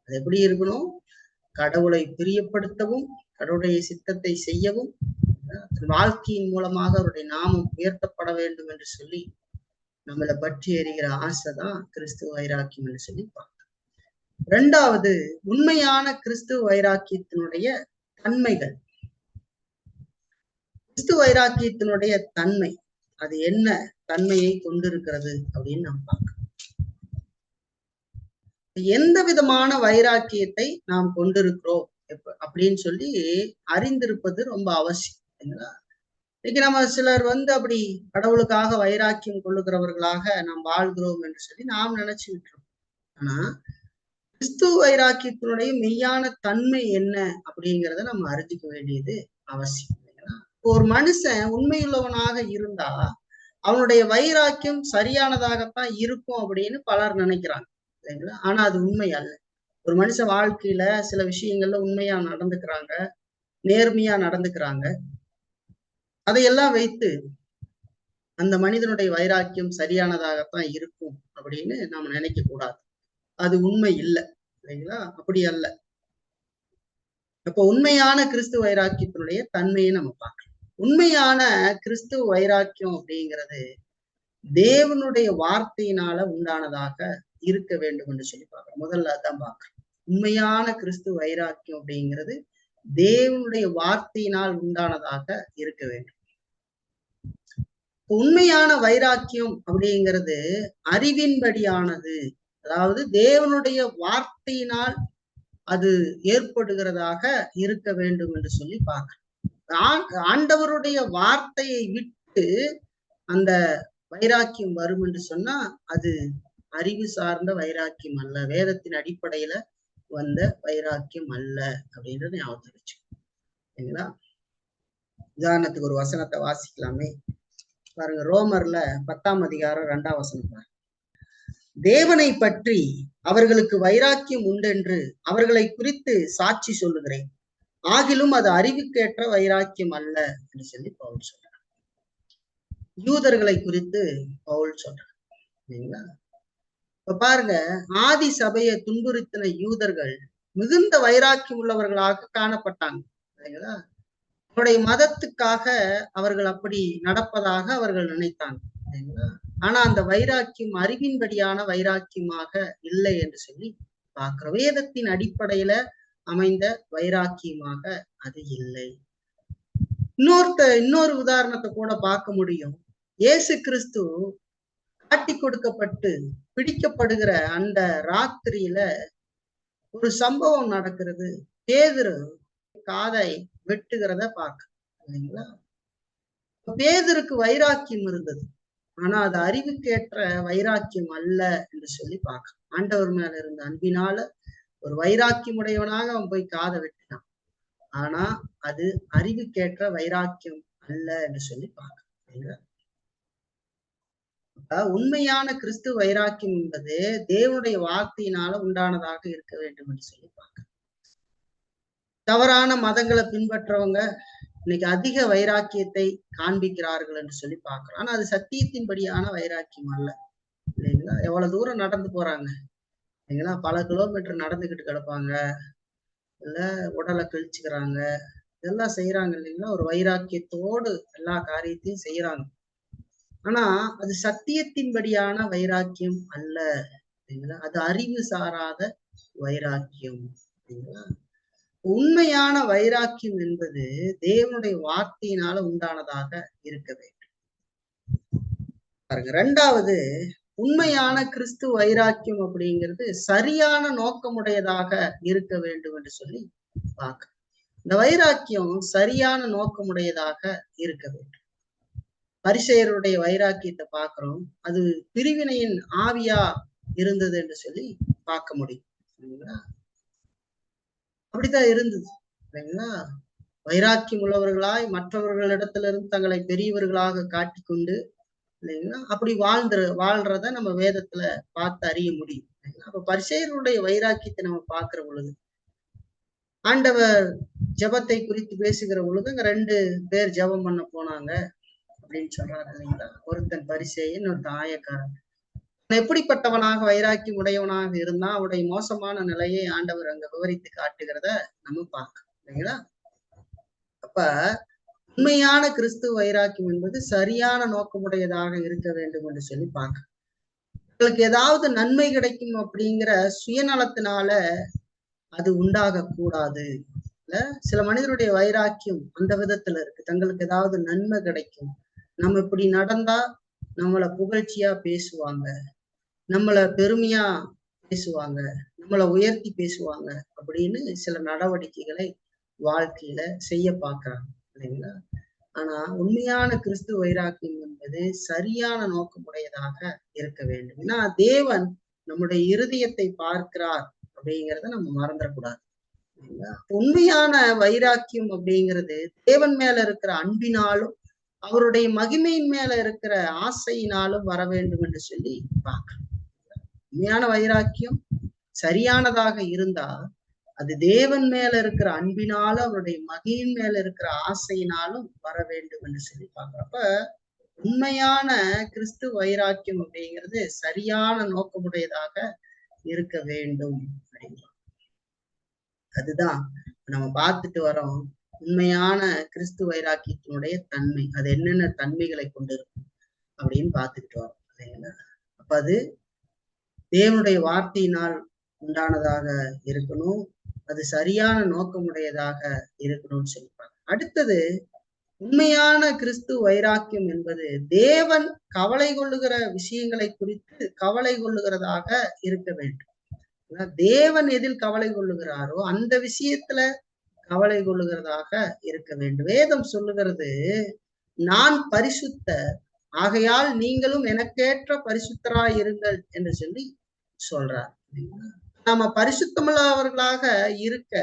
அது எப்படி இருக்கணும்? கடவுளை பிரியப்படுத்தவும், கடவுளுடைய சித்தத்தை செய்யவும், வாழ்க்கையின் மூலமாக அவருடைய நாமம் உயர்த்தப்பட வேண்டும் என்று சொல்லி நம்மளை பற்றி எறிகிற ஆசைதான் கிறிஸ்துவ வைராக்கியம் என்று சொல்லி பார்க்கிறோம். ரெண்டாவது, உண்மையான கிறிஸ்துவ வைராக்கியத்தினுடைய தன்மைகள். கிறிஸ்துவ வைராக்கியத்தினுடைய தன்மை அது என்ன தன்மையை கொண்டிருக்கிறது அப்படின்னு நாம் பார்க்கிறோம். எந்த விதமான வைராக்கியத்தை நாம் கொண்டிருக்கிறோம் அப்படின்னு சொல்லி அறிந்திருப்பது ரொம்ப அவசியம் இல்லைங்களா. இன்னைக்கு நம்ம சிலர் அப்படி கடவுளுக்காக வைராக்கியம் கொள்ளுகிறவர்களாக நாம் வாழ்கிறோம் என்று சொல்லி நாம் நினைச்சுக்கிட்டு இருக்கோம். ஆனா கிறிஸ்துவ வைராக்கியத்தினுடைய மெய்யான தன்மை என்ன அப்படிங்கிறத நம்ம அறிஞ்சிக்க வேண்டியது அவசியம் இல்லைங்களா. ஒரு மனுஷன் உண்மையுள்ளவனாக இருந்தா அவனுடைய வைராக்கியம் சரியானதாகத்தான் இருக்கும் அப்படின்னு பலர் நினைக்கிறாங்க இல்லைங்களா. ஆனா அது உண்மை அல்ல. ஒரு மனுஷ வாழ்க்கையில சில விஷயங்கள்ல உண்மையா நடந்துக்கிறாங்க, நேர்மையா நடந்துக்கிறாங்க, அதையெல்லாம் வைத்து அந்த மனிதனுடைய வைராக்கியம் சரியானதாகத்தான் இருக்கும் அப்படின்னு நாம நினைக்க கூடாது. அது உண்மை இல்லை இல்லைங்களா. அப்படி அல்ல. அப்போ உண்மையான கிறிஸ்துவ வைராக்கியத்தினுடைய தன்மையை நம்ம பார்க்கலாம். உண்மையான கிறிஸ்துவ வைராக்கியம் அப்படிங்கிறது தேவனுடைய வார்த்தையினால உண்டானதாக இருக்க வேண்டும் என்று சொல்லி பார்க்கிறோம். முதல்ல அதான் பார்க்கிறோம். உண்மையான கிறிஸ்து வைராக்கியம் அப்படிங்கிறது தேவனுடைய வார்த்தையினால் உண்டானதாக இருக்க வேண்டும். உண்மையான வைராக்கியம் அப்படிங்கிறது அறிவின்படியானது, அதாவது தேவனுடைய வார்த்தையினால் அது ஏற்படுகிறதாக இருக்க வேண்டும் என்று சொல்லி பார்க்கிறோம். ஆண்டவருடைய வார்த்தையை விட்டு அந்த வைராக்கியம் வரும் என்று சொன்னா அது அறிவு சார்ந்த வைராக்கியம் அல்ல, வேதத்தின் அடிப்படையில வந்த வைராக்கியம் அல்ல அப்படின்றத ஞாபகத்தை வச்சுக்கோங்களா. உதாரணத்துக்கு ஒரு வசனத்தை வாசிக்கலாமே பாருங்க. ரோமர்ல 10ஆம் அதிகாரம் 2ஆம் வசனம் பாருங்க. தேவனை பற்றி அவர்களுக்கு வைராக்கியம் உண்டென்று அவர்களை குறித்து சாட்சி சொல்லுகிறேன், ஆகிலும் அது அறிவுக்கேற்ற வைராக்கியம் அல்ல என்று சொல்லி பவுல் சொல்றார். யூதர்களை குறித்து பவுல் சொல்றார். சரிங்களா? இப்ப பாருங்க, ஆதி சபையை துன்புறுத்தின யூதர்கள் மிகுந்த வைராக்கியம் உள்ளவர்களாக காணப்பட்டாங்க. சரிங்களா? அவருடைய மதத்துக்காக அவர்கள் அப்படி நடப்பதாக அவர்கள் நினைத்தாங்க. சரிங்களா? ஆனா அந்த வைராக்கியம் அறிவின்படியான வைராக்கியமாக இல்லை என்று சொல்லி பார்க்கிறோம். வேதத்தின் அடிப்படையில அமைந்த வைராக்கியமாக அது இல்லை. இன்னொரு உதாரணத்தை கூட பார்க்க முடியும். இயேசு கிறிஸ்து காட்டி கொடுக்கப்பட்டு பிடிக்கப்படுகிற அந்த ராத்திரியில ஒரு சம்பவம் நடக்கிறது. பேதுரு காதை வெட்டுகிறத இல்லைங்களா? பேதுருக்கு வைராக்கியம் இருந்தது, ஆனா அது அறிவுக்கேற்ற வைராக்கியம் அல்ல என்று சொல்லி பார்க்கலாம். ஆண்டவர் மேல இருந்த அன்பினால ஒரு வைராக்கியம் உடையவனாக அவன் போய் காதை வெட்டினான், ஆனா அது அறிவுக்கேற்ற வைராக்கியம் அல்ல என்று சொல்லி பார்க்கலாம். உண்மையான கிறிஸ்து வைராக்கியம் என்பது தேவனுடைய வார்த்தையினால உண்டானதாக இருக்க வேண்டும் என்று சொல்லி பார்க்க. தவறான மதங்களை பின்பற்றவங்க இன்னைக்கு அதிக வைராக்கியத்தை காண்பிக்கிறார்கள் என்று சொல்லி பார்க்கிறோம். ஆனா அது சத்தியத்தின்படியான வைராக்கியம் அல்ல, இல்லைங்களா? எவ்வளவு தூரம் நடந்து போறாங்க இல்லைங்களா? பல கிலோமீட்டர் நடந்துகிட்டு கிடப்பாங்க, இல்ல உடலை கழிச்சுக்கிறாங்க, இதெல்லாம் செய்யறாங்க இல்லைங்களா? ஒரு வைராக்கியத்தோடு எல்லா காரியத்தையும் செய்யறாங்க. ஆனா அது சத்தியத்தின்படியான வைராக்கியம் அல்ல, அது அறிவு சாராத வைராக்கியம். உண்மையான வைராக்கியம் என்பது தேவனுடைய வார்த்தையினால உண்டானதாக இருக்க வேண்டும். பாருங்க, இரண்டாவது, உண்மையான கிறிஸ்து வைராக்கியம் அப்படிங்கிறது சரியான நோக்கமுடையதாக இருக்க வேண்டும் என்று சொல்லி பார்க்க. இந்த வைராக்கியம் சரியான நோக்கமுடையதாக இருக்க வேண்டும். பரிசேயருடைய வைராக்கியத்தை பார்க்கிறோம், அது பிரிவினையின் ஆவியா இருந்தது என்று சொல்லி பார்க்க முடியும். சரிங்களா? அப்படித்தான் இருந்தது இல்லைங்களா? வைராக்கியம் உள்ளவர்களாய் மற்றவர்களிடத்திலிருந்து தங்களை பெரியவர்களாக காட்டிக்கொண்டு இல்லைங்களா அப்படி வாழ்றத நம்ம வேதத்துல பார்த்து அறிய முடியும். அப்ப பரிசேயருடைய வைராக்கியத்தை நம்ம பார்க்கிற பொழுது, ஆண்டவர் ஜபத்தை குறித்து பேசுகிற பொழுது அங்க 2 பேர் ஜபம் பண்ண போனாங்க அப்படின்னு சொல்றாரு இல்லைங்களா? ஒருத்தன் பரிசேயன், ஒருத்தன் ஆயக்காரன். எப்படிப்பட்டவனாக வைராக்கியம் உடையவனாக இருந்தா அவருடைய மோசமான நிலையை ஆண்டவர் அங்க விவரித்து காட்டுகிறத நம்ம பார்க்கணும் இல்லைங்களா? அப்ப உண்மையான கிறிஸ்துவ வைராக்கியம் என்பது சரியான நோக்கமுடையதாக இருக்க வேண்டும் என்று சொல்லி பார்க்க. உங்களுக்கு ஏதாவது நன்மை கிடைக்கும் அப்படிங்கிற சுயநலத்தினால அது உண்டாக கூடாது. இல்ல, சில மனிதருடைய வைராக்கியம் அந்த விதத்துல இருக்கு. தங்களுக்கு ஏதாவது நன்மை கிடைக்கும், நம்ம இப்படி நடந்தா நம்மளை புகழ்ச்சியா பேசுவாங்க, நம்மளை பெருமையா பேசுவாங்க, நம்மளை உயர்த்தி பேசுவாங்க அப்படின்னு சில நடவடிக்கைகளை வாழ்க்கையில செய்ய பார்க்கறாங்க இல்லைங்களா? ஆனா உண்மையான கிறிஸ்து வைராக்கியம் என்பது சரியான நோக்கமுடையதாக இருக்க வேண்டும். ஏன்னா தேவன் நம்முடைய இருதயத்தை பார்க்கிறார் அப்படிங்கிறத நம்ம மறந்துடக்கூடாது. உண்மையான வைராக்கியம் அப்படிங்கிறது தேவன் மேல இருக்கிற அன்பினாலும் அவருடைய மகிமையின் மேல இருக்கிற ஆசையினாலும் வர வேண்டும் என்று சொல்லி பார்க்கிறோம். உண்மையான வைராக்கியம் சரியானதாக இருந்தா அது தேவன் மேல இருக்கிற அன்பினாலும் அவருடைய மகிமையின் மேல இருக்கிற ஆசையினாலும் வர வேண்டும் என்று சொல்லி பார்க்கிறப்ப உண்மையான கிறிஸ்து வைராக்கியம் அப்படிங்கிறது சரியான நோக்கமுடையதாக இருக்க வேண்டும் அப்படின்னா அதுதான் நம்ம பார்த்துட்டு வரோம். உண்மையான கிறிஸ்து வைராக்கியத்தினுடைய தன்மை அது என்னென்ன தன்மைகளை கொண்டிருக்கும் அப்படின்னு பார்த்துக்கிட்டு வரோம் இல்லைங்களா? அப்ப அது தேவனுடைய வார்த்தையினால் உண்டானதாக இருக்கணும். அது சரியான நோக்கமுடையதாக இருக்கணும்னு சொல்லிப்பாங்க. அடுத்தது, உண்மையான கிறிஸ்து வைராக்கியம் என்பது தேவன் கவலை கொள்ளுகிற விஷயங்களை குறித்து கவலை கொள்ளுகிறதாக இருக்க வேண்டும். தேவன் எதில் கவலை கொள்ளுகிறாரோ அந்த விஷயத்துல கவலை கொள்ளுகிறதாக இருக்க வேண்டும். வேதம் சொல்லுகிறது, நான் பரிசுத்தர், ஆகையால் நீங்களும் எனக்கேற்ற பரிசுத்தராய் இருங்கள் என்று சொல்லி சொல்றார். நாம பரிசுத்தமுள்ளவர்களாக இருக்க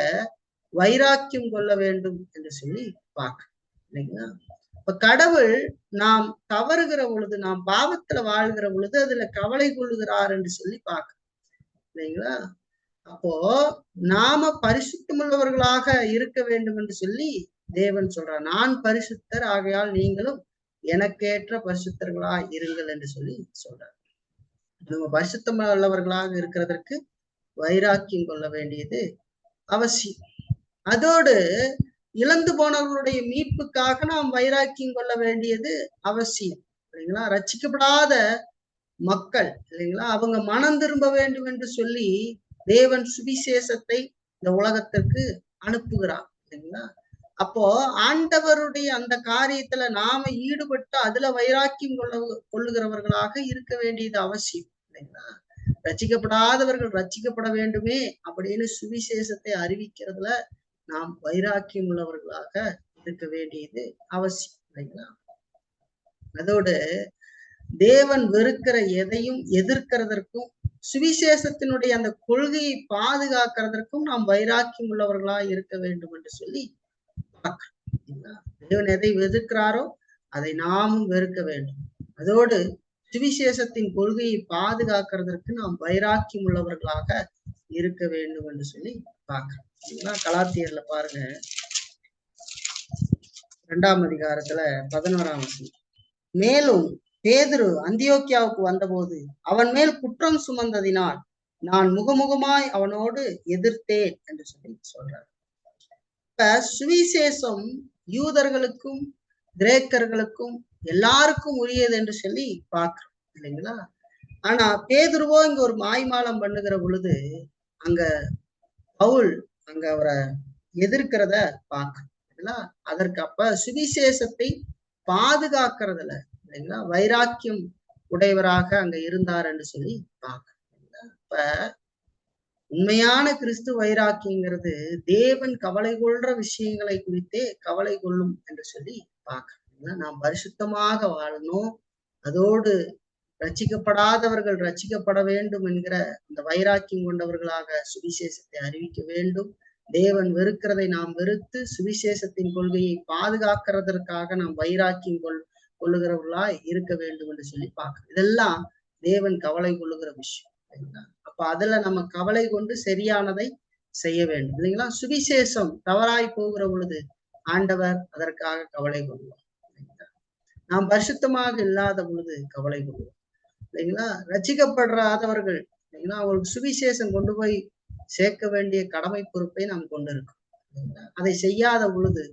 வைராக்கியம் கொள்ள வேண்டும் என்று சொல்லி பார்க்க இல்லைங்களா. இப்ப கடவுள் நாம் தவறுகிற பொழுது, நாம் பாவத்துல வாழ்கிற பொழுது அதுல கவலை கொள்ளுகிறார் என்று சொல்லி பார்க்க இல்லைங்களா. அப்போ நாம பரிசுத்தமுள்ளவர்களாக இருக்க வேண்டும் என்று சொல்லி தேவன் சொல்றார். நான் பரிசுத்தர், ஆகையால் நீங்களும் எனக்கேற்ற பரிசுத்தர்களா இருங்கள் என்று சொல்லி சொல்றார். நம்ம பரிசுத்தமுள்ளவர்களாக இருக்கிறதற்கு வைராக்கியம் கொள்ள வேண்டியது அவசியம். அதோடு இழந்து போனவர்களுடைய மீட்புக்காக நாம் வைராக்கியம் கொள்ள வேண்டியது அவசியம் இல்லைங்களா. ரட்சிக்கப்படாத மக்கள் இல்லைங்களா, அவங்க மனம் திரும்ப வேண்டும் என்று சொல்லி தேவன் சுவிசேஷத்தை இந்த உலகத்திற்கு அனுப்புகிறார் இல்லைங்களா. அப்போ ஆண்டவருடைய அந்த காரியத்துல நாம ஈடுபட்டு அதுல வைராக்கியம் கொள்ளுகிறவர்களாக இருக்க வேண்டியது அவசியம் இல்லைங்களா. ரட்சிக்கப்படாதவர்கள் ரட்சிக்கப்பட வேண்டுமே அப்படின்னு சுவிசேஷத்தை அறிவிக்கிறதுல நாம் வைராக்கியம் உள்ளவர்களாக இருக்க வேண்டியது அவசியம் இல்லைங்களா. அதோடு தேவன் வெறுக்கிற எதையும் எதிர்க்கிறதற்கும் சுவிசேஷத்தினுடைய அந்த கொள்கையை பாதுகாக்கிறதற்கும் நாம் வைராக்கியம் உள்ளவர்களா இருக்க வேண்டும் என்று சொல்லி பார்க்கிறோம். தேவன் எதை எதிர்க்கிறாரோ அதை நாமும் வெறுக்க வேண்டும். அதோடு சுவிசேஷத்தின் கொள்கையை பாதுகாக்கிறதற்கு நாம் வைராக்கியம் உள்ளவர்களாக இருக்க வேண்டும் என்று சொல்லி பார்க்கிறோம். கலாத்தியர்ல பாருங்க, 2ஆம் அதிகாரத்துல 11ஆம் வசனம். மேலும் பேதுரு அந்தியோக்கியாவுக்கு வந்தபோது அவன் மேல் குற்றம் சுமந்ததினால் நான் முகமுகமாய் அவனோடு எதிர்த்தேன் என்று சொல்லி சொல்றார். இப்ப சுவிசேஷம் யூதர்களுக்கும் கிரேக்கர்களுக்கும் எல்லாருக்கும் உரியது என்று சொல்லி பார்க்கிறோம் இல்லைங்களா. ஆனா பேதுருவோ இங்க ஒரு மாய்மாலம் பண்ணுகிற பொழுது அங்க பவுல் அங்க அவரை எதிர்க்கிறத பார்க்கிறோம். அதற்கு அப்ப சுவிசேஷத்தை பாதுகாக்கிறதுல இல்லைங்களா வைராக்கியம் உடையவராக அங்க இருந்தார் என்று சொல்லி பார்க்க. இப்ப உண்மையான கிறிஸ்து வைராக்கியங்கிறது தேவன் கவலை கொள்ற விஷயங்களை குறித்தே கவலை கொள்ளும் என்று சொல்லி பார்க்க. நாம் பரிசுத்தமாக வாழணும், அதோடு ரட்சிக்கப்படாதவர்கள் ரட்சிக்கப்பட வேண்டும் என்கிற அந்த வைராக்கியம் கொண்டவர்களாக சுவிசேஷத்தை அறிவிக்க வேண்டும். தேவன் வெறுக்கிறதை நாம் வெறுத்து சுவிசேஷத்தின் கொள்கையை பாதுகாக்கிறதற்காக நாம் வைராக்கியம் கொள்ளுகிறவர்களாய் இருக்க வேண்டும் என்று சொல்லி பார்க்கிறோம். இதெல்லாம் தேவன் கவலை கொள்ளுகிற விஷயம். அப்ப அதுல நம்ம கவலை கொண்டு சரியானதை செய்ய வேண்டும் இல்லைங்களா. சுவிசேஷம் தவறாய் போகிற பொழுது ஆண்டவர் அதற்காக கவலை கொள்வார். நாம் பரிசுத்தமாக இல்லாத பொழுது கவலை கொள்வோம் இல்லைங்களா. ரட்சிக்கப்படுறாதவர்கள் இல்லைங்களா, அவங்களுக்கு சுவிசேஷம் கொண்டு போய் சேர்க்க வேண்டிய கடமை பொறுப்பை நாம் கொண்டிருக்கோம். அதை செய்யாத பொழுது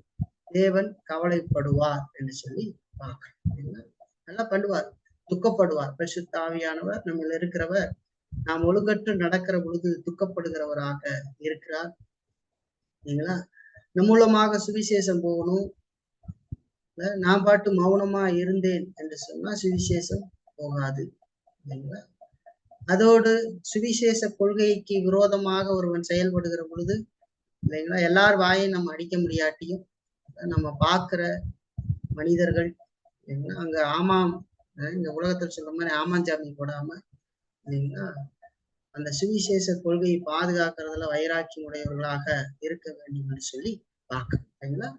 தேவன் கவலைப்படுவார் என்று சொல்லி பார்க்கிறோம். நல்லா பண்ணுவார், துக்கப்படுவார். பரிசுத்த ஆவியானவர் நம்மள இருக்கிறவர் நாம் ஒழுங்கற்று நடக்கிற பொழுது துக்கப்படுகிறவராக இருக்கிறார் இல்லைங்களா. நம் மூலமாக சுவிசேஷம் போகணும். நான் பாட்டு மௌனமா இருந்தேன் என்று சொன்னா சுவிசேஷம் போகாது இல்லைங்களா. அதோடு சுவிசேஷ கொள்கைக்கு விரோதமாக ஒருவன் செயல்படுகிற பொழுது இல்லைங்களா, எல்லார் வாயும் நம்ம அடிக்க முடியாட்டியும் நம்ம பார்க்கிற மனிதர்கள் இல்லைங்களா அங்க ஆமாம், இந்த உலகத்தில் சொல்ற மாதிரி ஆமாஞ்சாமி போடாம இல்லைங்களா அந்த சுவிசேஷ கொள்கையை பாதுகாக்கிறதுல வைராக்கியம் உடையவர்களாக இருக்க வேண்டும் என்று சொல்லி பார்க்கணும் இல்லைங்களா.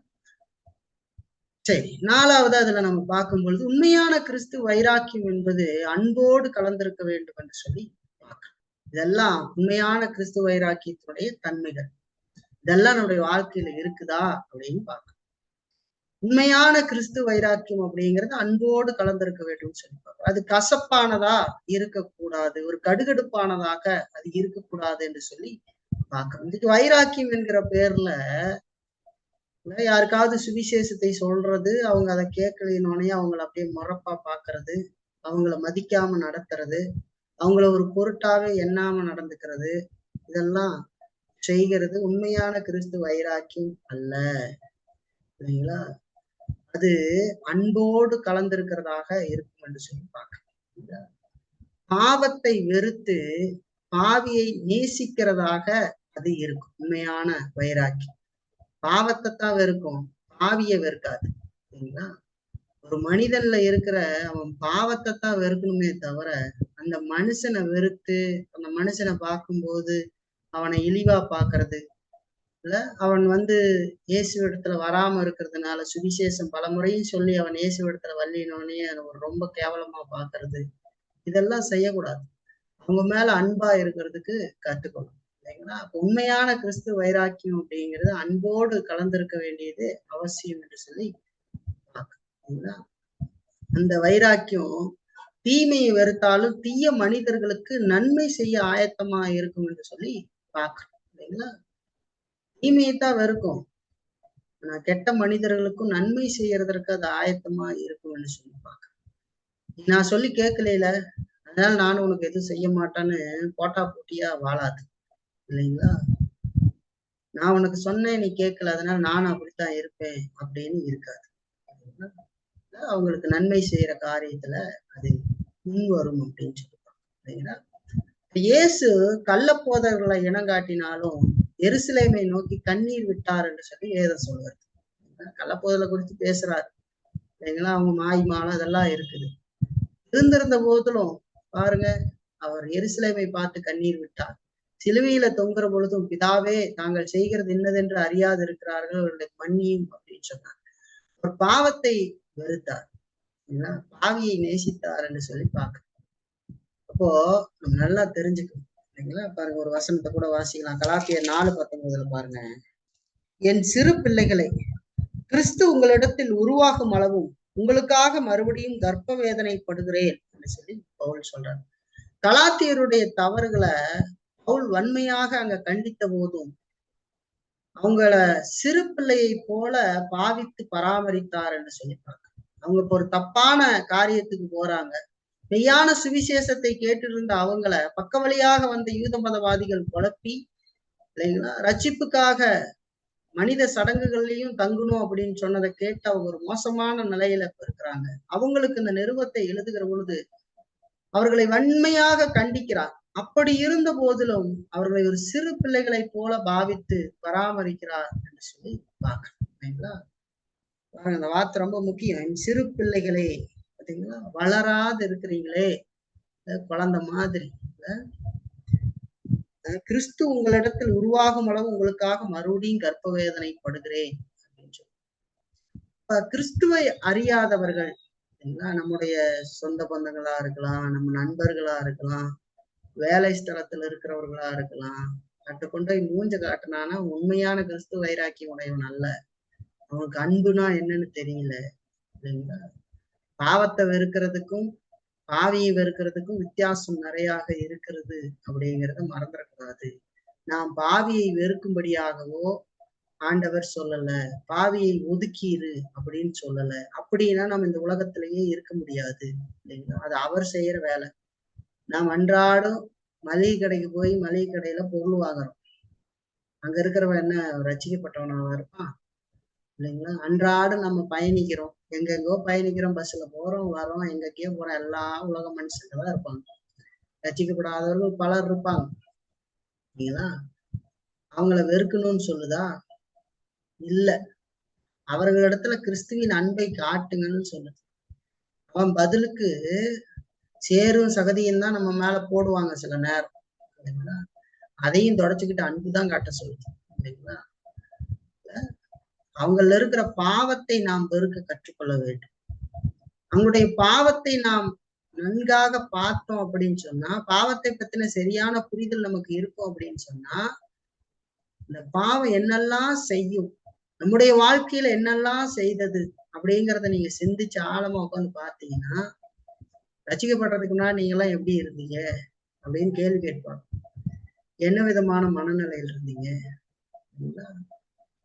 சரி, 4வது அதுல நம்ம பார்க்கும் பொழுது உண்மையான கிறிஸ்து வைராக்கியம் என்பது அன்போடு கலந்திருக்க வேண்டும் என்று சொல்லி பார்க்கணும். இதெல்லாம் உண்மையான கிறிஸ்து வைராக்கியத்தினுடைய தன்மைகள். இதெல்லாம் நம்முடைய வாழ்க்கையில இருக்குதா அப்படின்னு பார்க்கணும். உண்மையான கிறிஸ்து வைராக்கியம் அப்படிங்கிறது அன்போடு கலந்திருக்க வேண்டும் சொல்லி பார்க்கணும். அது கசப்பானதா இருக்கக்கூடாது, ஒரு கடுகடுப்பானதாக அது இருக்கக்கூடாது என்று சொல்லி பார்க்கணும். இதுக்கு வைராக்கியம் என்கிற பேர்ல யாருக்காவது சுவிசேஷத்தை சொல்றது, அவங்க அதை கேட்கலினோடனே அவங்கள அப்படியே முறப்பா பாக்குறது, அவங்கள மதிக்காம நடத்துறது, அவங்கள ஒரு பொருட்டாவே எண்ணாம நடந்துக்கிறது இதெல்லாம் செய்கிறது உண்மையான கிறிஸ்து வைராக்கியம் அல்ல. சரிங்களா? அது அன்போடு கலந்திருக்கிறதாக இருக்கும் என்று சொல்லி பார்க்கலாம். பாவத்தை வெறுத்து பாவியை நேசிக்கிறதாக அது இருக்கும் உண்மையான வைராக்கியம். பாவத்தை தான் வெறுக்கும், பாவிய வெறுக்காது. சரிங்களா? ஒரு மனிதன்ல இருக்கிற அவன் பாவத்தை தான் வெறுக்கணுமே தவிர அந்த மனுஷனை வெறுத்து அந்த மனுஷனை பார்க்கும்போது அவனை இழிவா பாக்குறது இல்ல, அவன் இயேசு இடத்துல வராம இருக்கிறதுனால சுவிசேஷம் பல முறையும் சொல்லி அவன் இயேசு இடத்துல வல்லினோடனே ரொம்ப கேவலமா பாக்குறது, இதெல்லாம் செய்யக்கூடாது. அவங்க மேல அன்பா இருக்கிறதுக்கு கத்துக்கணும். இல்லைங்களா? அப்ப உண்மையான கிறிஸ்து வைராக்கியம் அப்படிங்கிறது அன்போடு கலந்திருக்க வேண்டியது அவசியம் என்று சொல்லி பார்க்கணுங்களா? அந்த வைராக்கியம் தீமையை வெறுத்தாலும் தீய மனிதர்களுக்கு நன்மை செய்ய ஆயத்தமா இருக்கும் என்று சொல்லி பார்க்கணும். இல்லைங்களா? தீமையைத்தான் வெறுக்கும், ஆனா கெட்ட மனிதர்களுக்கும் நன்மை செய்யறதற்கு அது ஆயத்தமா இருக்கும்னு சொல்லி பார்க்க. நான் சொல்லி கேட்கல, அதனால நானும் உனக்கு எதுவும் செய்ய மாட்டான்னு போட்டா போட்டியா வாழாது. இல்லைங்களா? நான் உனக்கு சொன்னேன், நீ கேட்கல, அதனால நானும் அப்படித்தான் இருப்பேன் அப்படின்னு இருக்காது. அவங்களுக்கு நன்மை செய்யற காரியத்துல அது முன் வரும் அப்படின்னு சொல்லுவாங்க. இல்லைங்களா? இயேசு கள்ளப்போதர்களை இனங்காட்டினாலும் எருசலேமை நோக்கி கண்ணீர் விட்டார் என்று சொல்லி வேதம் சொல்வார். கள்ளப்போதலை குறித்து பேசுறாரு. இல்லைங்களா? அவங்க மாய் மாலம் அதெல்லாம் இருக்குது. இருந்திருந்த போதிலும் பாருங்க, அவர் எருசலேமை பார்த்து கண்ணீர் விட்டார். சிலுவையில தொங்குற பொழுதும் பிதாவே தாங்கள் செய்கிறது இன்னதென்று அறியாது இருக்கிறார்கள், அவருடைய மன்னியும் அப்படின்னு சொன்னார். ஒரு பாவத்தை வெறுத்தார், பாவியை நேசித்தார் என்று சொல்லி பார்க்க. அப்போ நம்ம நல்லா தெரிஞ்சுக்கணும். இல்லைங்களா? பாருங்க, ஒரு வசனத்தை கூட வாசிக்கலாம். கலாத்தியர் 4:19 பாருங்க. என் சிறு பிள்ளைகளை, கிறிஸ்து உங்களிடத்தில் உருவாகும் அளவும் உங்களுக்காக மறுபடியும் கர்ப்ப வேதனைப்படுகிறேன் என்று சொல்லி பவுல் சொல்றார். கலாத்தியருடைய தவறுகளை பவுல் வன்மையாக அங்க கண்டித்த போதும் அவங்கள சிறு பிள்ளையை போல பாவித்து பராமரித்தார் என்று சொல்லிப்பாங்க. அவங்க இப்போ ஒரு தப்பான காரியத்துக்கு போறாங்க. மெய்யான சுவிசேஷத்தை கேட்டிருந்த அவங்கள பக்க வழியாக வந்த யூத மதவாதிகள் குழப்பி, இல்லைங்களா, ரட்சிப்புக்காக மனித சடங்குகள்லையும் தங்கணும் அப்படின்னு சொன்னதை கேட்டு அவங்க ஒரு மோசமான நிலையில இருக்கிறாங்க. அவங்களுக்கு இந்த நிருபத்தை எழுதுகிற பொழுது அவர்களை வன்மையாக கண்டிக்கிறார். அப்படி இருந்த போதிலும் அவர்களை ஒரு சிறு பிள்ளைகளை போல பாவித்து பராமரிக்கிறார் என்று சொல்லி பார்க்கணும். அந்த வார்த்தை ரொம்ப முக்கியம். என் சிறு பிள்ளைகளே, பார்த்தீங்களா, வளராது இருக்கிறீங்களே, குழந்தை மாதிரி. கிறிஸ்து உங்களிடத்தில் உருவாகும் அளவு உங்களுக்காக மறுபடியும் கர்ப்ப வேதனைப்படுகிறேன் அப்படின்னு சொல்லி. கிறிஸ்துவை அறியாதவர்கள், நம்முடைய சொந்த பந்தங்களா இருக்கலாம், நம்ம நண்பர்களா இருக்கலாம், வேலை ஸ்தலத்துல இருக்கிறவர்களா இருக்கலாம், கட்டுக்கொண்டு மூஞ்ச காட்டினானா உண்மையான கிறிஸ்து வைராக்கியம் உடையவன் அல்ல. அவனுக்கு அன்புனா என்னன்னு தெரியல. இல்லைங்களா? பாவத்தை வெறுக்கிறதுக்கும் பாவியை வெறுக்கிறதுக்கும் வித்தியாசம் நிறையாக இருக்கிறது அப்படிங்கிறத மறந்துடக்கூடாது. நாம் பாவியை வெறுக்கும்படியாகவோ ஆண்டவர் சொல்லல, பாவியை ஒதுக்கிரு அப்படின்னு சொல்லல. அப்படின்னா நம்ம இந்த உலகத்திலேயே இருக்க முடியாது. இல்லைங்களா? அது அவர் செய்யற வேலை. நாம் அன்றாடம் மளிகை கடைக்கு போய் மளிகை கடையில பொருள் வாங்குறோம். அங்க இருக்கிறவன் என்ன ரசிக்கப்பட்டவனாவா இருப்பான்? இல்லைங்களா? அன்றாடம் நம்ம பயணிக்கிறோம், எங்கெங்கோ பயணிக்கிறோம், பஸ்ல போறோம் வரோம், எங்கெங்கயோ போறோம், எல்லா உலக மனுஷங்க தான் இருப்பாங்க. ரசிக்கப்படாதவர்கள் பலர் இருப்பாங்க. இல்லைங்களா? அவங்கள வெறுக்கணும்னு சொல்லுதா? இல்ல, அவர்களிடத்துல கிறிஸ்துவின் அன்பை காட்டுங்கன்னு சொல்லுது. அவன் பதிலுக்கு சேரும் சகதியும் தான் நம்ம மேல போடுவாங்க சில நேரம். இல்லைங்களா? அதையும் தொடச்சுக்கிட்டு அன்புதான் காட்ட சொல்லுது. இல்லைங்களா? அவங்கள இருக்கிற பாவத்தை நாம் வெறுக்க கற்றுக்கொள்ள வேண்டும். அவங்களுடைய பாவத்தை நாம் நன்காக பார்த்தோம் அப்படின்னு சொன்னா, பாவத்தை பத்தின சரியான புரிதல் நமக்கு இருக்கும் அப்படின்னு சொன்னா, இந்த பாவம் என்னெல்லாம் செய்யும், நம்முடைய வாழ்க்கையில என்னெல்லாம் செய்தது அப்படிங்கிறத நீங்க சிந்திச்சு ஆழமா உட்காந்து பார்த்தீங்கன்னா, ரசிக்கப்படுறதுக்கு முன்னாடி நீங்க எல்லாம் எப்படி இருந்தீங்க அப்படின்னு கேள்வி கேட்பாங்க. என்ன விதமான மனநிலையில் இருந்தீங்க?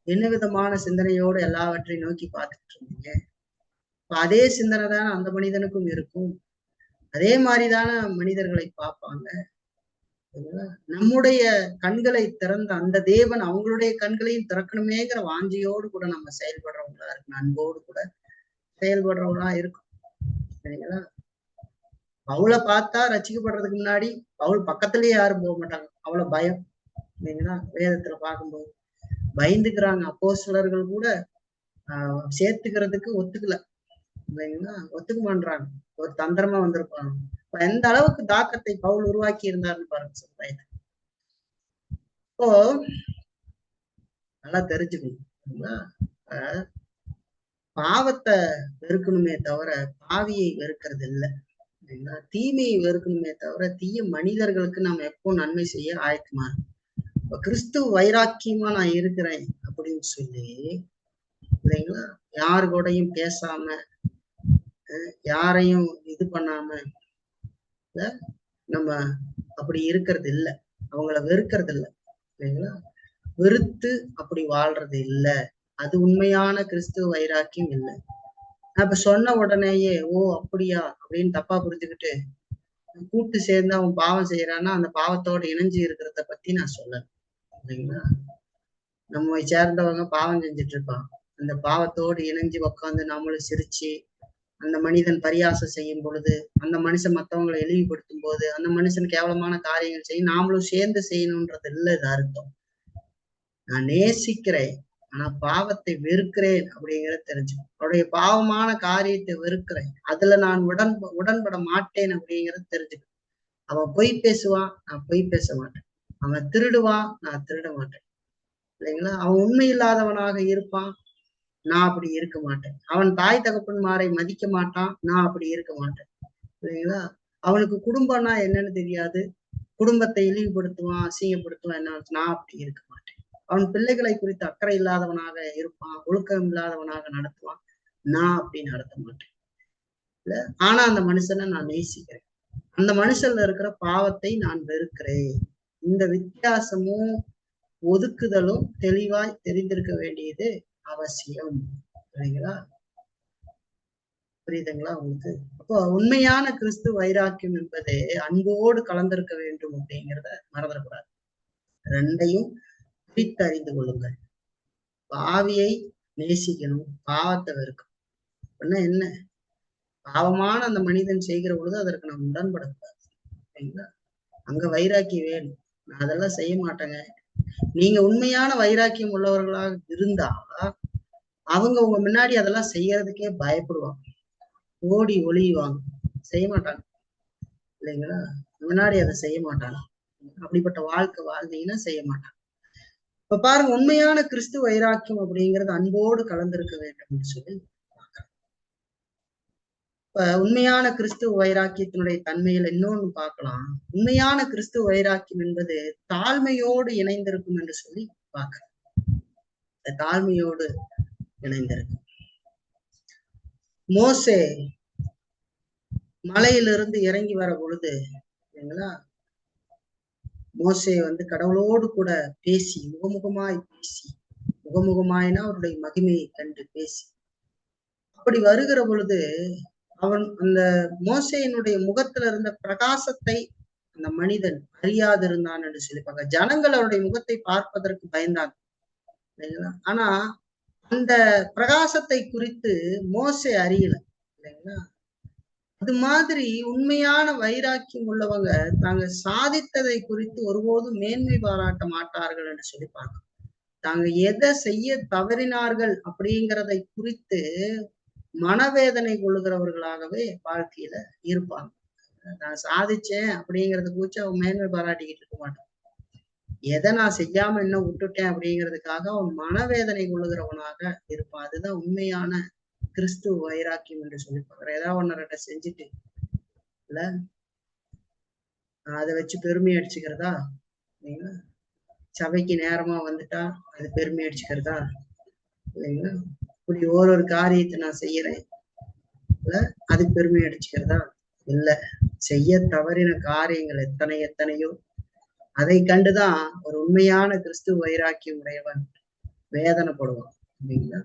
என்ன விதமான சிந்தனையோடு எல்லாவற்றையும் நோக்கி பார்த்துட்டு இருந்தீங்க? அதே சிந்தனை தானே அந்த மனிதனுக்கும் இருக்கும். அதே மாதிரிதான மனிதர்களை பார்ப்பாங்க. நம்முடைய கண்களை திறந்த அந்த தேவன் அவங்களுடைய கண்களையும் திறக்கணுமேங்கிற வாஞ்சியோடு கூட நம்ம செயல்படுறவங்களா இருக்கு, அன்போடு கூட செயல்படுறவங்களா இருக்கும். சரிங்களா? பவுலை பார்த்தா ரசிக்கப்படுறதுக்கு முன்னாடி பவுல் பக்கத்துலயே யாரும் போக மாட்டாங்க, அவ்வளவு பயம். இல்லைங்களா? வேதத்துல பார்க்கும்போது பயந்துக்கிறாங்க. அப்போஸ்தலர்கள் கூட சேர்த்துக்கிறதுக்கு ஒத்துக்கல. இல்லைங்களா? ஒத்துக்க மாட்டாங்க. ஒரு தந்திரமா வந்திருப்பாங்க. எந்த அளவுக்கு தாக்கத்தை பவுல் உருவாக்கி இருந்தாருன்னு பாருங்க சமுதாயத்தை. இப்போ நல்லா தெரிஞ்சுக்கணும், பாவத்தை வெறுக்கணுமே தவிர பாவியை வெறுக்கிறது இல்லை. தீமையை வெறுக்கணுமே தவிர தீய மனிதர்களுக்கு நம்ம எப்போ நன்மை செய்ய ஆயத்தமா இருக்கும். இப்ப கிறிஸ்துவ வைராக்கியமா நான் இருக்கிறேன் அப்படின்னு சொல்லி, இல்லைங்களா, யாரு கூடயும் பேசாம யாரையும் இது பண்ணாம நம்ம அப்படி இருக்கிறது இல்லை, அவங்கள வெறுக்கிறது இல்லை. இல்லைங்களா? வெறுத்து அப்படி வாழ்றது இல்லை. அது உண்மையான கிறிஸ்துவ வைராக்கியம் இல்லை. அப்ப சொன்ன உடனேயே ஓ அப்படியா அப்படின்னு தப்பா புரிஞ்சுக்கிட்டு கூட்டு சேர்ந்து அவன் பாவம் செய்யறான்னா அந்த பாவத்தோட இணைஞ்சு இருக்கிறத பத்தி நான் சொல்லல. இல்லைங்களா? நம்மை சேர்ந்தவங்க பாவம் செஞ்சுட்டு இருப்பான், அந்த பாவத்தோடு இணைஞ்சு உக்காந்து நம்மளும் சிரிச்சு அந்த மனிதன் பரியாசம் செய்யும் பொழுது, அந்த மனுஷன் மற்றவங்களை இழிவுபடுத்தும் போது, அந்த மனுஷன் கேவலமான காரியங்கள் செய்யும் நாமளும் சேர்ந்து செய்யணும்ன்றது இல்லை. இது அர்த்தம் நான் நேசிக்கிறேன் ஆனா பாவத்தை வெறுக்கிறேன் அப்படிங்கிறத தெரிஞ்சுக்கணும். அவருடைய பாவமான காரியத்தை வெறுக்கிறேன், அதுல நான் உடன்பட மாட்டேன் அப்படிங்கிறத தெரிஞ்சுக்கணும். அவன் பொய் பேசுவான், நான் பொய் பேச மாட்டேன். அவன் திருடுவான், நான் திருட மாட்டேன். இல்லைங்களா? அவன் உண்மை இல்லாதவனாக இருப்பான், நான் அப்படி இருக்க மாட்டேன். அவன் தாய் தகப்பன்மாரை மதிக்க மாட்டான், நான் அப்படி இருக்க மாட்டேன். இல்லைங்களா? அவனுக்கு குடும்பம்னா என்னன்னு தெரியாது, குடும்பத்தை இழிவுபடுத்துவான், அசிங்கப்படுத்துவான், என்ன, நான் அப்படி இருக்க மாட்டேன். அவன் பிள்ளைகளை குறித்து அக்கறை இல்லாதவனாக இருப்பான், ஒழுக்கம் இல்லாதவனாக நடத்துவான், நான் அப்படி நடத்த மாட்டேன். இல்ல, ஆனா அந்த மனுஷனை நான் நேசிக்கிறேன், அந்த மனுஷன்ல இருக்கிற பாவத்தை நான் வெறுக்கிறேன். இந்த வித்தியாசமும் ஒதுக்குதலும் தெளிவாய் தெரிந்திருக்க வேண்டியது அவசியம். சரிங்களா? புரியுதுங்களா உங்களுக்கு? அப்போ உண்மையான கிறிஸ்து வைராக்கியம் என்பது அன்போடு கலந்திருக்க வேண்டும் அப்படிங்கிறத மறந்துடக்கூடாது. ரெண்டையும் பிரித்து அறிந்து கொள்ளுங்கள். பாவியை நேசிக்கணும், பாவத்தை வெறுக்கணும். அப்படின்னா என்ன? பாவமான அந்த மனிதன் செய்கிற பொழுது அதற்கு நம்ம உடன்படக்கூடாது. சரிங்களா? அங்க வைராக்கியம் வேணும். நான் அதெல்லாம் செய்ய மாட்டேங்க. நீங்க உண்மையான வைராக்கியம் உள்ளவர்களாக இருந்தா அவங்க உங்க முன்னாடி அதெல்லாம் செய்யறதுக்கே பயப்படுவாங்க, ஓடி ஒளியுவாங்க, செய்ய மாட்டாங்க. இல்லைங்களா? முன்னாடி அதை செய்ய மாட்டாங்க. அப்படிப்பட்ட வாழ்க்கை வாழ்ந்தீங்கன்னா செய்ய மாட்டாங்க. இப்ப பாருங்க, உண்மையான கிறிஸ்து வைராக்கியம் அப்படிங்கிறது அன்போடு கலந்திருக்க வேண்டும் சொல்லி இப்ப உண்மையான கிறிஸ்துவ வைராக்கியத்தினுடைய தன்மையில இன்னொன்னு பார்க்கலாம். உண்மையான கிறிஸ்துவ வைராக்கியம் என்பது தாழ்மையோடு இணைந்திருக்கும் என்று சொல்லி பார்க்கலாம். தாழ்மையோடு இணைந்திருக்கும். மோசே மலையிலிருந்து இறங்கி வர பொழுது, இல்லைங்களா, மோசே கடவுளோடு கூட பேசி, முகமுகமாய் பேசி, முகமுகமாயினா அவருடைய மகிமையை கண்டு பேசி அப்படி வருகிற பொழுது அவன் அந்த மோசையினுடைய முகத்துல இருந்த பிரகாசத்தை அந்த மனிதன் அறியாதிருந்தான் என்று சொல்லிப்பாங்க. ஜனங்கள் அவருடைய முகத்தை பார்ப்பதற்கு பயந்தாங்க. இல்லைங்களா? ஆனா அந்த பிரகாசத்தை குறித்து மோசே அறியல. இல்லைங்களா? அது மாதிரி உண்மையான வைராக்கியம் உள்ளவங்க தாங்க சாதித்ததை குறித்து ஒருபோதும் மேன்மை பாராட்ட மாட்டார்கள் என்று சொல்லிப்பாங்க. தாங்க எதை செய்ய தவறினார்கள் அப்படிங்கிறதை குறித்து மனவேதனை கொள்ளுகிறவர்களாகவே வாழ்க்கையில இருப்பாங்க. நான் சாதிச்சேன் அப்படிங்கறத குறிச்சு அவன் மேன்மை பாராட்டிக்கிட்டு இருக்க மாட்டான். எதை நான் செய்யாம என்ன விட்டுட்டேன் அப்படிங்கிறதுக்காக அவன் மனவேதனை கொள்ளுகிறவனாக இருப்பான். அதுதான் உண்மையான கிறிஸ்துவ வைராக்கியம் என்று சொல்லி பார்க்கிறேன். ஏதாவது ஒன்னு ரெட்ட செஞ்சுட்டு இல்ல அதை வச்சு பெருமை அடிச்சுக்கிறதா, சபைக்கு நேரமா வந்துட்டா அது பெருமை அடிச்சுக்கிறதா, இல்லைங்களா, இப்படி ஒரு காரியத்தை நான் செய்யறேன் அது பெருமை அடிச்சுக்கிறதா, இல்ல, செய்ய தவறின காரியங்கள் எத்தனையோ அதை கண்டுதான் ஒரு உண்மையான கிறிஸ்துவ வைராக்கியம் உடையவன் வேதனைப்படுவான். இல்லைங்களா?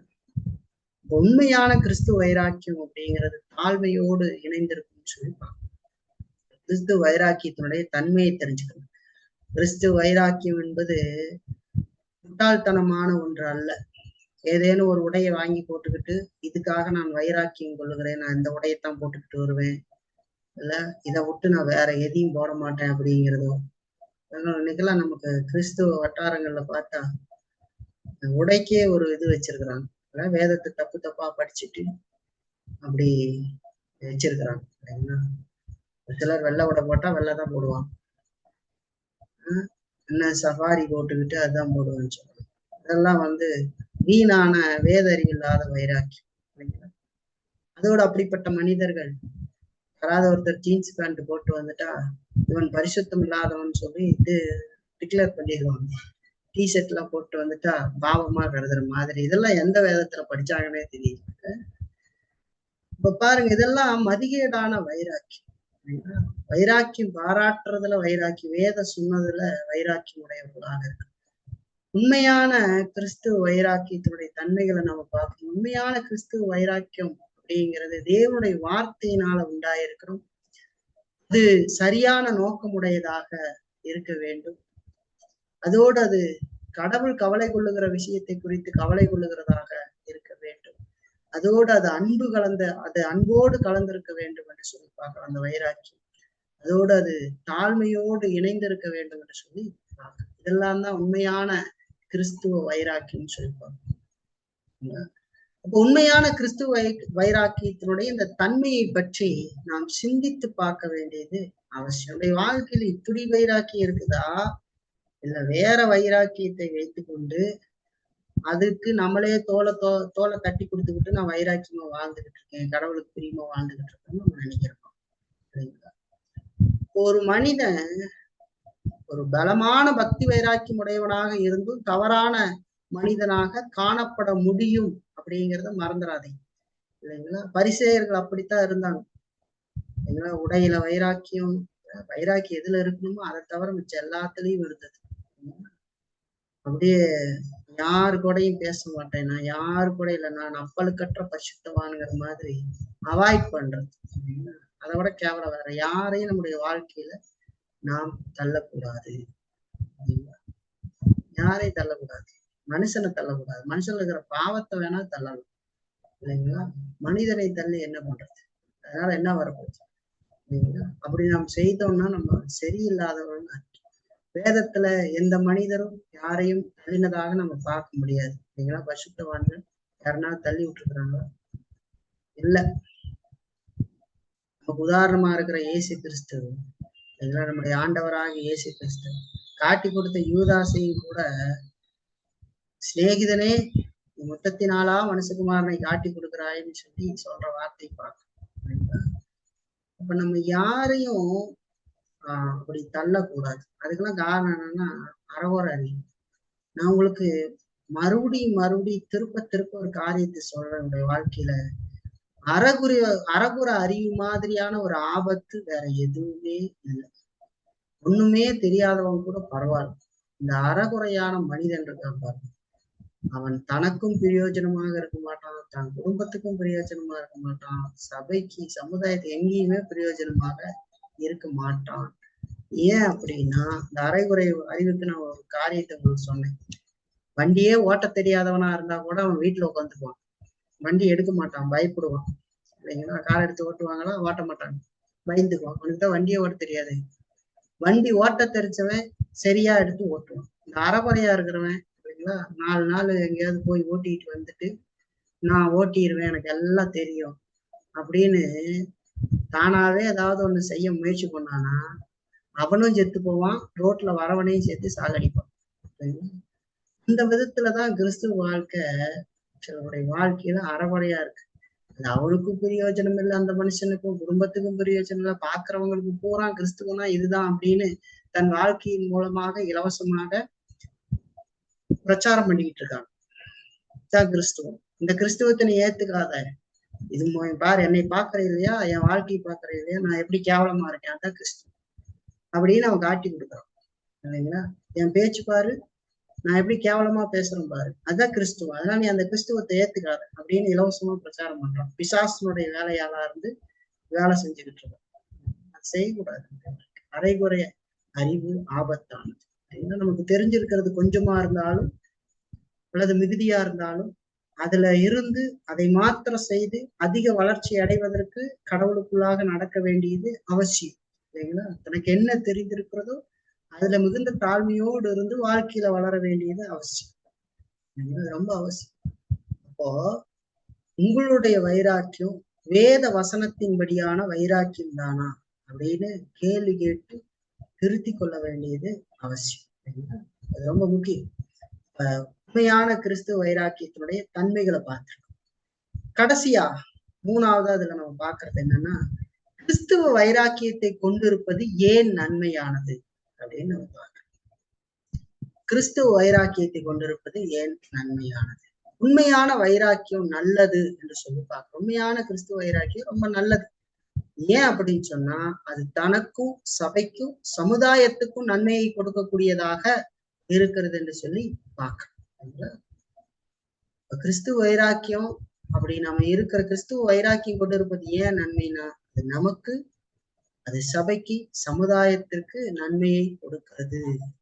உண்மையான கிறிஸ்துவ வைராக்கியம் அப்படிங்கிறது தாழ்மையோடு இணைந்திருக்கும்னு சொல்லிப்பாங்க. கிறிஸ்துவ வைராக்கியத்தினுடைய தன்மையை தெரிஞ்சுக்கணும். கிறிஸ்துவ வைராக்கியம் என்பது முட்டாள்தனமான ஒன்று அல்ல. ஏதேனும் ஒரு உடையை வாங்கி போட்டுக்கிட்டு இதுக்காக நான் வைராக்கியம் கொள்ளுகிறேன், நான் இந்த உடையைத்தான் போட்டுக்கிட்டு வருவேன், இல்ல இதை விட்டு நான் வேற எதையும் போட மாட்டேன் அப்படிங்கிறதோ. இன்னைக்கெல்லாம் நமக்கு கிறிஸ்துவ வட்டாரங்கள்ல பார்த்தா உடைக்கே ஒரு இது வச்சிருக்கிறாங்க. வேதத்தை தப்பு தப்பா படிச்சுட்டு அப்படி வச்சிருக்கிறாங்க இல்லைங்களா. சிலர் வெள்ளை உடை போட்டா வெள்ளை தான் போடுவான், என்ன சஃபாரி போட்டுக்கிட்டு அதுதான் போடுவான்னு சொல்லுவாங்க. அதெல்லாம் வீணான வேத அறிவு இல்லாத வைராக்கியம் இல்லைங்களா. அதோட அப்படிப்பட்ட மனிதர்கள் யாராவது ஒருத்தர் ஜீன்ஸ் பேண்ட் போட்டு வந்துட்டா இவன் பரிசுத்தம் இல்லாதவன் சொல்லி இது டிக்ளேர் பண்ணிடுவாங்க. டிஷர்ட் எல்லாம் போட்டு வந்துட்டா பாவமா கருதுற மாதிரி. இதெல்லாம் எந்த வேதத்துல படிச்சாங்கன்னே தெரியல. இப்ப பாருங்க, இதெல்லாம் மதிகேடான வைராக்கியம். வைராக்கியம் பாராட்டுறதுல வைராக்கியம், வேத சொன்னதுல வைராக்கியம் உடையவர்களாக இருக்கு. உண்மையான கிறிஸ்துவ வைராக்கியத்தினுடைய தன்மைகளை நம்ம பார்க்கணும். உண்மையான கிறிஸ்துவ வைராக்கியம் அப்படிங்கிறது தேவனுடைய வார்த்தையினால உண்டாயிருக்கிறோம். அது சரியான நோக்கமுடையதாக இருக்க வேண்டும். அதோடு அது கடவுள் கவலை கொள்ளுகிற விஷயத்தை குறித்து கவலை கொள்ளுகிறதாக இருக்க வேண்டும். அதோடு அது அன்போடு கலந்திருக்க வேண்டும் என்று சொல்லி பார்க்கலாம் அந்த வைராக்கியம். அதோடு அது தாழ்மையோடு இணைந்திருக்க வேண்டும் என்று சொல்லி பார்க்கலாம். இதெல்லாம் தான் உண்மையான கிறிஸ்துவ வைராக்கியம் சொல்லிப்பாங்க. அப்ப உண்மையான கிறிஸ்துவ வைராக்கியத்தினுடைய இந்த தன்மையை பற்றி நாம் சிந்தித்து பார்க்க வேண்டியது அவசியம். வாழ்க்கையில இப்படி வைராக்கியம் இருக்குதா, இல்ல வேற வைராக்கியத்தை வைத்துக்கொண்டு அதுக்கு நம்மளே தோலை தட்டி கொடுத்துக்கிட்டு நான் வைராக்கியமா வாழ்ந்துகிட்டு இருக்கேன், கடவுளுக்கு பிரியமா வாழ்ந்துகிட்டு இருக்கேன்னு நம்ம நினைக்கிறோம். ஒரு மனிதன் ஒரு பலமான பக்தி வைராக்கியம் உடையவனாக இருந்தும் தவறான மனிதனாக காணப்பட முடியும் அப்படிங்கிறத மறந்துடாதீங்க இல்லைங்களா. பரிசேயர்கள் அப்படித்தான் இருந்தாங்க இல்லைங்களா. உடையில வைராக்கியம் எதுல இருக்கணுமோ அதை தவிர மிச்சம் எல்லாத்துலயும் இருந்தது. அப்படியே யாரு கூடயும் பேச மாட்டேன், நான் யாரு கூட இல்லை, நான் அப்பழுக்கற்ற பரிசுத்தவான்கிற மாதிரி அவாய்ட் பண்றது. அதை விட கேவலம் வேற யாரையும் நம்முடைய வாழ்க்கையில நாம் தள்ளக்கூடாது. யாரையும் தள்ளக்கூடாது, மனுஷனை தள்ளக்கூடாது. மனுஷன்ல இருக்கிற பாவத்தை வேணா தள்ளலாம் இல்லைங்களா. மனிதனை தள்ளி என்ன பண்றது, அதனால என்ன வரப்போச்சு இல்லைங்களா. அப்படி நாம் செய்தோம்னா நம்ம சரியில்லாதவங்க. வேதத்துல எந்த மனிதரும் யாரையும் தள்ளினதாக நம்ம பார்க்க முடியாது இல்லைங்களா. பரிசுத்தவான்கள் யாருனாலும் தள்ளி விட்டுருக்குறாங்களா? இல்ல. நமக்கு உதாரணமா இருக்கிற இயேசு கிறிஸ்து இல்லைங்களா, நம்முடைய ஆண்டவராக இயேசு கிறிஸ்து காட்டி கொடுத்த யூதாசையும் கூட சிநேகிதனே மொத்தத்தினாலா மனுஷகுமாரனை காட்டி கொடுக்குறாயின்னு சொல்லி சொல்ற வார்த்தை பார்க்கணும். அப்ப நம்ம யாரையும் அப்படி தள்ளக்கூடாது. அதுக்கெல்லாம் காரணம் என்னன்னா அறவோர அறிவு. நான் உங்களுக்கு மறுபடியும் திருப்ப ஒரு காரியத்தை சொல்றேன். என்னுடைய வாழ்க்கையில அறகுற அறிவு மாதிரியான ஒரு ஆபத்து வேற எதுவுமே இல்லை. ஒண்ணுமே தெரியாதவங்க கூட பரவாயில்ல. இந்த அறகுறையான மனிதன் இருக்கான் பாருங்க, அவன் தனக்கும் பிரயோஜனமாக இருக்க மாட்டான், தன் குடும்பத்துக்கும் பிரயோஜனமா இருக்க மாட்டான், சபைக்கு சமுதாயத்துக்கு எங்கேயுமே பிரயோஜனமாக இருக்க மாட்டான். ஏன் அப்படின்னா, இந்த அரைகுறை அறிவுக்கு நான் ஒரு காரியத்தை உங்களுக்கு சொன்னேன். வண்டியே ஓட்ட தெரியாதவனா இருந்தா கூட அவன் வீட்டுல உட்காந்துக்குவான், வண்டி எடுக்க மாட்டான், பயப்படுவான் இல்லைங்களா. கார் எடுத்து ஓட்டுவாங்களா, ஓட்ட மாட்டாங்க, பயந்துக்குவான். அவனுக்கு தான் வண்டியே ஓட்ட தெரியாது. வண்டி ஓட்ட தெரிஞ்சவன் சரியா எடுத்து ஓட்டுவான். இந்த அறகுறையா இருக்கிறவன் இல்லைங்களா, 4 நாள் எங்கேயாவது போய் ஓட்டிட்டு வந்துட்டு நான் ஓட்டிடுவேன், எனக்கு எல்லாம் தெரியும் அப்படின்னு தானாவே ஏதாவது ஒண்ணு செய்ய முயற்சி பண்ணானா அவனும் செத்து போவான், ரோட்ல வரவனையும் சேர்த்து சாகடிப்பான். இந்த விதத்துலதான் கிறிஸ்துவ வாழ்க்கை சிலருடைய வாழ்க்கையில அறகுறையா இருக்கு. அது அவனுக்கும் பிரயோஜனம் இல்லை, அந்த மனுஷனுக்கும் குடும்பத்துக்கும் பிரயோஜனம் இல்லை, பாக்குறவங்களுக்கு பூரா கிறிஸ்துவனா இதுதான் அப்படின்னு தன் வாழ்க்கையின் மூலமாக இலவசமாக பிரச்சாரம் பண்ணிக்கிட்டு இருக்காங்க. இதான் கிறிஸ்துவம். இந்த கிறிஸ்துவத்தை நீ ஏத்துக்காத, இது பாரு என்னை பாக்குற இல்லையா, என் வாழ்க்கையை பாக்குற இல்லையா, நான் எப்படி கேவலமா இருக்கேன், அதான் கிறிஸ்துவம் அப்படின்னு அவன் காட்டி கொடுக்குறான் இல்லைங்களா. என் பேச்சு பாரு, நான் எப்படி கேவலமா பேசுறேன் பாரு, அதுதான் கிறிஸ்துவம். அதனால நீ அந்த கிறிஸ்துவத்தை ஏத்துக்காத அப்படின்னு இலவசமா பிரச்சாரம் பண்றான். பிசாசனுடைய வேலையாளா இருந்து வேலை செஞ்சுக்கிட்டு இருக்கான். அது செய்யக்கூடாது. அரைகுறைய அறிவு ஆபத்தானது. ஏன்னா நமக்கு தெரிஞ்சிருக்கிறது கொஞ்சமா இருந்தாலும் அல்லது மிகுதியா இருந்தாலும் அதுல இருந்து அதை மாத்திரம் செய்து அதிக வளர்ச்சி அடைவதற்கு கடவுளுக்குள்ளாக நடக்க வேண்டியது அவசியம் இல்லைங்களா? தனக்கு என்ன தெரிந்திருக்கிறதோ அதுல மிகுந்த தாழ்மையோடு இருந்து வாழ்க்கையில வளர வேண்டியது அவசியம். ரொம்ப அவசியம். அப்போ உங்களுடைய வைராக்கியம் வேத வசனத்தின்படியான வைராக்கியம் தானா அப்படின்னு கேள்வி கேட்டு திருத்தி கொள்ள வேண்டியது அவசியம். அது ரொம்ப முக்கியம். உண்மையான கிறிஸ்துவ வைராக்கியத்தினுடைய தன்மைகளை பார்த்துருக்கோம். கடைசியா மூணாவது அதுல நம்ம பாக்குறது என்னன்னா, கிறிஸ்துவ வைராக்கியத்தை கொண்டிருப்பது ஏன் நன்மையானது அப்படின்னு நம்ம பார்க்கிறோம். கிறிஸ்துவ வைராக்கியத்தை கொண்டிருப்பது ஏன் நன்மையானது? உண்மையான வைராக்கியம் நல்லது என்று சொல்லி பார்க்கிறோம். உண்மையான கிறிஸ்துவ வைராக்கியம் ரொம்ப நல்லது. ஏன் அப்படின்னு சொன்னா, அது தனக்கும் சபைக்கும் சமுதாயத்துக்கும் நன்மையை கொடுக்கக்கூடியதாக இருக்கிறது என்று சொல்லி பார்க்கிறோம். கிறிஸ்துவ வைராக்கியம் அப்படி நம்ம இருக்கிற கிறிஸ்துவ வைராக்கியம் கொண்டு இருப்பது ஏன் நன்மைனா, அது நமக்கு, அது சபைக்கு, சமுதாயத்திற்கு நன்மையை கொடுக்கிறது.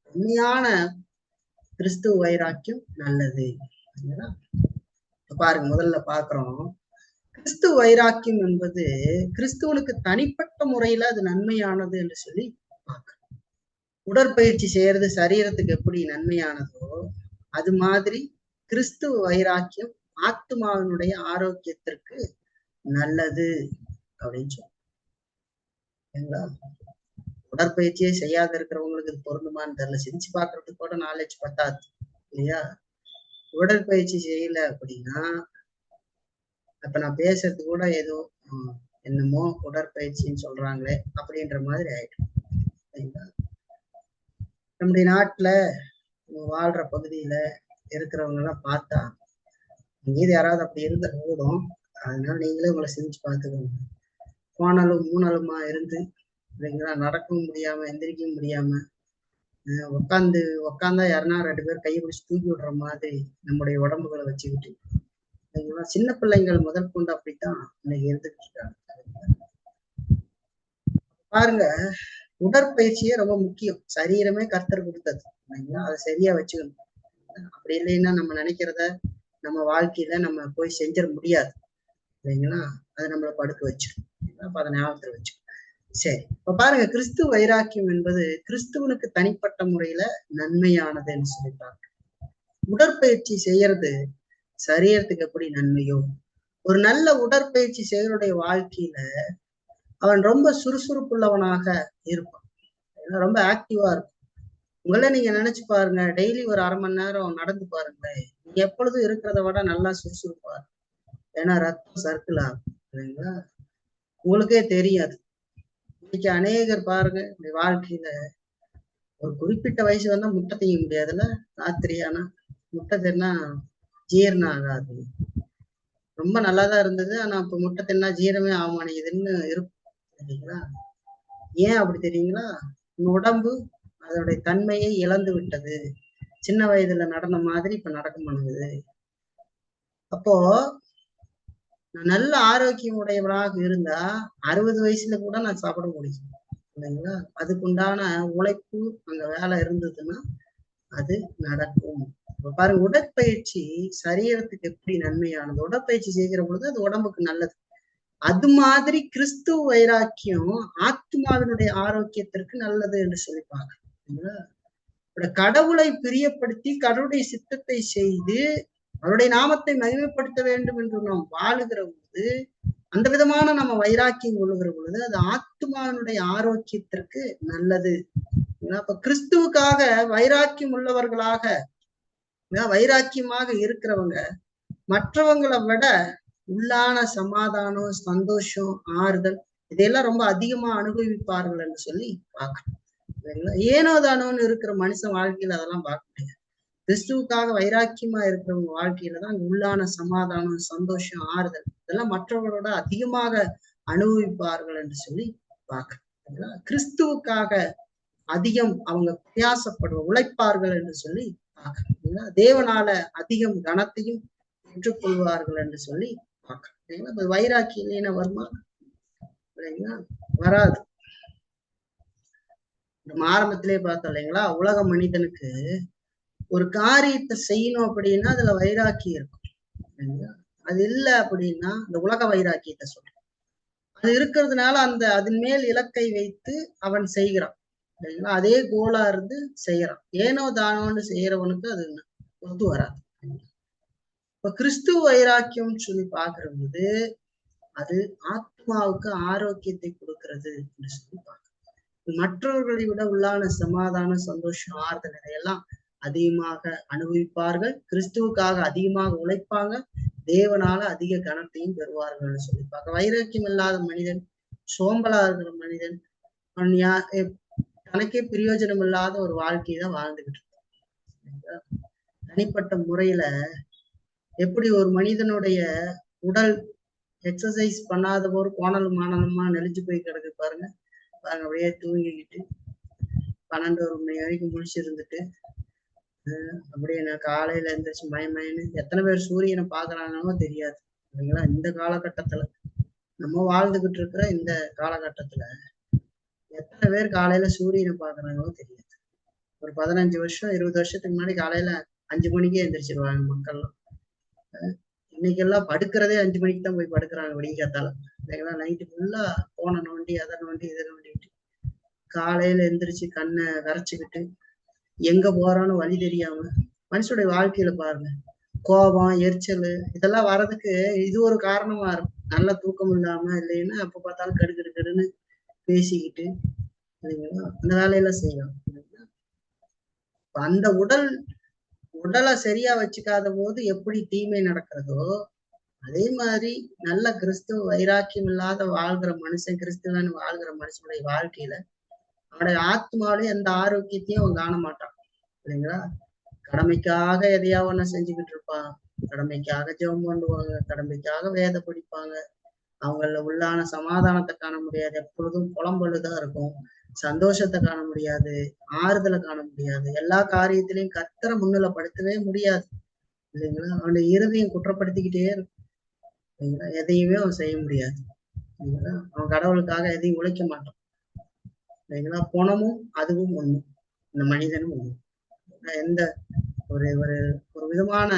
உண்மையான கிறிஸ்துவ வைராக்கியம் நல்லது. பாருங்க, முதல்ல பாக்குறோம், கிறிஸ்துவ வைராக்கியம் என்பது கிறிஸ்துவனுக்கு தனிப்பட்ட முறையில அது நன்மையானது என்று சொல்லி பார்க்கிறோம். உடற்பயிற்சி செய்யறது சரீரத்துக்கு எப்படி நன்மையானதோ அது மாதிரி கிறிஸ்துவ வைராக்கியம் ஆத்மாவினுடைய ஆரோக்கியத்திற்கு நல்லது அப்படின்னு சொல்லுங்களா? உடற்பயிற்சியே செய்யாத இருக்கிறவங்களுக்கு இது பொருந்துமான்னு தெரியல. செஞ்சு பார்க்கறதுக்கு கூட நாலேஜ் பத்தாது இல்லையா? உடற்பயிற்சி செய்யல அப்படின்னா அப்ப நான் பேசுறது கூட ஏதோ என்னமோ உடற்பயிற்சின்னு சொல்றாங்களே அப்படின்ற மாதிரி ஆயிடும். நம்முடைய நாட்டுல வாழ்ற பகுதியில இருக்கிறவங்க எல்லாம் பார்த்தா மீது யாராவது அப்படி இருந்த கூடும். அதனால நீங்களே உங்களை செஞ்சு பார்த்துக்கோங்க. போனாலும் மூணாலுமா இருந்து இல்லைங்களா, நடக்கவும் முடியாம எந்திரிக்கவும் முடியாம உட்காந்தா யாருன்னா 2 பேர் கையை பிடிச்சி தூக்கி விடுற மாதிரி நம்முடைய உடம்புகளை வச்சுக்கிட்டு இல்லைங்களா, சின்ன பிள்ளைங்கள் முதல் கொண்டு அப்படித்தான் இன்னைக்கு இருந்துட்டு இருக்காங்க. பாருங்க, உடற்பயிற்சியே ரொம்ப முக்கியம். சரீரமே கர்த்தர் கொடுத்தது இல்லைங்களா, அதை சரியா வச்சுக்கணும். அப்படி இல்லைன்னா நம்ம நினைக்கிறத நம்ம வாழ்க்கையில நம்ம போய் செஞ்சிட முடியாது இல்லைங்களா, அதை நம்மளை படுக்க வச்சிடும். அப்ப அதை ஞாபகத்துல வச்சுக்கணும். சரி, இப்ப பாருங்க, கிறிஸ்துவ வைராக்கியம் என்பது கிறிஸ்துவனுக்கு தனிப்பட்ட முறையில நன்மையானதுன்னு சொல்லிட்டாங்க. உடற்பயிற்சி செய்யறது சரீரத்துக்கு எப்படி நன்மையோ, ஒரு நல்ல உடற்பயிற்சி செய்யறடைய வாழ்க்கையில அவன் ரொம்ப சுறுசுறுப்புள்ளவனாக இருப்பான், ரொம்ப ஆக்டிவா இருக்கும். உங்களை நீங்க நினைச்சு பாருங்க, டெய்லி ஒரு 1/2 மணி நேரம் நடந்து பாருங்களேன், நீங்க எப்பொழுதும் இருக்கிறத விட நல்லா சுறுசுறுப்பா. ஏன்னா ரத்தம் சர்க்கிள் ஆகும் இல்லைங்களா, உங்களுக்கே தெரியாது. இன்னைக்கு அநேகர் பாருங்க, இந்த வாழ்க்கையில ஒரு குறிப்பிட்ட வயசு வந்தா முட்டை திங்க முடியாதுல்ல, ராத்திரி ஆனா முட்டை தின்னா ஜீரணம் ஆகாது. ரொம்ப நல்லாதான் இருந்தது, ஆனா இப்ப முட்டை தின்னா ஜீரணமே ஆக மாட்டேங்குதுன்னு இருக்கும் இல்லைங்களா. ஏன் அப்படி தெரியுங்களா? உடம்பு அதோடைய தன்மையை இழந்து விட்டது. சின்ன வயதுல நடந்த மாதிரி இப்ப நடக்க மாட்டேங்குது. அப்போ நான் நல்ல ஆரோக்கியம் உடையவனாக இருந்தா 60 வயசுல கூட நான் சாப்பிட முடியும் இல்லைங்களா. அதுக்குண்டான உழைப்பு அங்க வேலை இருந்ததுன்னா அது நடக்கும். இப்ப பாருங்க, உடற்பயிற்சி சரீரத்துக்கு எப்படி நன்மையானது, உடற்பயிற்சி செய்கிற பொழுது அது உடம்புக்கு நல்லது. அது மாதிரி கிறிஸ்துவ வைராக்கியம் ஆத்மாவினுடைய ஆரோக்கியத்திற்கு நல்லது என்று சொல்லிப்பாங்க. கடவுளை பிரியப்படுத்தி கடவுளுடைய சித்தத்தை செய்து அவருடைய நாமத்தை மகிமைப்படுத்த வேண்டும் என்று நாம் வாழுகிற பொழுது, அந்த விதமான நம்ம வைராக்கியம் கொள்ளுகிற பொழுது அது ஆத்மாவினுடைய ஆரோக்கியத்திற்கு நல்லது. அப்ப கிறிஸ்துவுக்காக வைராக்கியம் உள்ளவர்களாக, வைராக்கியமாக இருக்கிறவங்க மற்றவங்களை விட உள்ளான சமாதானம், சந்தோஷம், ஆறுதல் இதையெல்லாம் ரொம்ப அதிகமா அனுபவிப்பார்கள் என்று சொல்லி பார்க்கணும். ஏனோ தானோன்னு இருக்கிற மனுஷன் வாழ்க்கையில அதெல்லாம் பார்க்க முடியாது. கிறிஸ்துவுக்காக வைராக்கியமா இருக்கிறவங்க வாழ்க்கையில தான் உள்ளான சமாதானம், சந்தோஷம், ஆறுதல் இதெல்லாம் மற்றவர்களோட அதிகமாக அனுபவிப்பார்கள் என்று சொல்லி பார்க்கணும். கிறிஸ்துவுக்காக அதிகம் அவங்க உழைப்பார்கள் என்று சொல்லி பார்க்கணும். தேவனால அதிகம் கனத்தையும் பெற்றுக்கொள்வார்கள் என்று சொல்லி பார்க்கணும். வைராக்கியம், இல்லைன்னா வருமா? வராது. நம்ம ஆரம்பத்திலே பார்த்தோம் இல்லைங்களா, உலக மனிதனுக்கு ஒரு காரியத்தை செய்யணும் அப்படின்னா அதுல வைராக்கியம் இருக்கும் இல்லைங்களா? அது இல்லை அப்படின்னா இந்த உலக வைராக்கியத்தை சொல்றேன். அது இருக்கிறதுனால அதன் மேல் இலக்கை வைத்து அவன் செய்கிறான் இல்லைங்களா? அதே கோலா இருந்து செய்யறான். ஏனோ தானோன்னு செய்யறவனுக்கு அது ஒத்து வராது. இப்ப கிறிஸ்துவ வைராக்கியம் சொல்லி பாக்குற போது அது ஆத்மாவுக்கு ஆரோக்கியத்தை கொடுக்கிறது என்று சொல்லி பார்க்கிறோம். மற்றவர்களை விட உள்ளான சமாதானம், சந்தோஷம், ஆறுதல் இதையெல்லாம் அதிகமாக அனுபவிப்பார்கள். கிறிஸ்துவுக்காக அதிகமாக உழைப்பாங்க. தேவனால அதிக கனத்தையும் பெறுவார்கள் சொல்லி பார்க்க. வைராக்கியம் இல்லாத மனிதன், சோம்பலா இருக்கிற மனிதன், தனக்கே பிரயோஜனம் இல்லாத ஒரு வாழ்க்கையை தான் வாழ்ந்துகிட்டு இருக்கான். தனிப்பட்ட முறையில எப்படி ஒரு மனிதனுடைய உடல் எக்ஸசைஸ் பண்ணாத போது கோணல் மானலமா நெளிஞ்சு போய் கிடக்கு பாருங்க. அப்படியே தூங்கிக்கிட்டு 12 மணி வரைக்கும் முடிச்சிருந்துட்டு அப்படியே நான் காலையில எழுந்திரிச்சு மயமயன்னு எத்தனை பேர் சூரியனை பாக்குறாங்கன்னோ தெரியாது இல்லைங்களா? இந்த காலகட்டத்துல நம்ம வாழ்ந்துகிட்டு இருக்கிற இந்த காலகட்டத்துல எத்தனை பேர் காலையில சூரியனை பாக்குறாங்களோ தெரியாது. ஒரு 15 வருஷம் 20 வருஷத்துக்கு முன்னாடி காலையில 5 மணிக்கே எந்திரிச்சிருவாங்க மக்கள்லாம். இன்னைக்கெல்லாம் படுக்கிறதே 5 மணிக்கு தான் போய் படுக்கிறாங்க விடியற்காத்தால இல்லைங்களா? நைட்டு ஃபுல்லா போன நோண்டி அதை நோண்டி இதை நோண்டிட்டு காலையில எந்திரிச்சு கண்ணை விரைச்சுக்கிட்டு எங்க போறான்னு வழி தெரியாம மனுஷனுடைய வாழ்க்கையில பாருங்க, கோபம், எரிச்சல் இதெல்லாம் வர்றதுக்கு இது ஒரு காரணமா இருக்கும். நல்ல தூக்கம் இல்லாம இல்லைன்னா அப்ப பார்த்தாலும் கெடுன்னு பேசிக்கிட்டு இல்லைங்களா அந்த வேலையெல்லாம் செய்யலாம். அந்த உடலை சரியா வச்சுக்காத போது எப்படி தீமை நடக்கிறதோ அதே மாதிரி நல்ல கிறிஸ்துவ வைராக்கியம் இல்லாத வாழ்கிற மனுஷன், கிறிஸ்துவன் வாழ்கிற மனுஷனுடைய வாழ்க்கையில அவனுடைய ஆத்மாவிலே எந்த ஆரோக்கியத்தையும் அவன் காண மாட்டான் இல்லைங்களா? கடமைக்காக எதையாவது ஒண்ணு செஞ்சுக்கிட்டு இருப்பான். கடமைக்காக ஜெபம் பண்ணுவாங்க, கடமைக்காக வேத படிப்பாங்க. அவங்கள உள்ளான சமாதானத்தை காண முடியாது. எப்பொழுதும் புலம்பொழுதான் இருக்கும். சந்தோஷத்தை காண முடியாது, ஆறுதலை காண முடியாது. எல்லா காரியத்திலையும் கர்த்தரை முன்னிலைப்படுத்தவே முடியாது இல்லைங்களா? அவனுடைய இறுதியும் குற்றப்படுத்திக்கிட்டே இருக்கும் இல்லைங்களா? எதையுமே அவன் செய்ய முடியாது இல்லைங்களா? அவன் கடவுளுக்காக எதையும் உழைக்க மாட்டான் இல்லைங்களா? பணமும் அதுவும் ஒண்ணு, இந்த மனிதனும் ஒண்ணு. எந்த ஒரு ஒரு ஒரு விதமான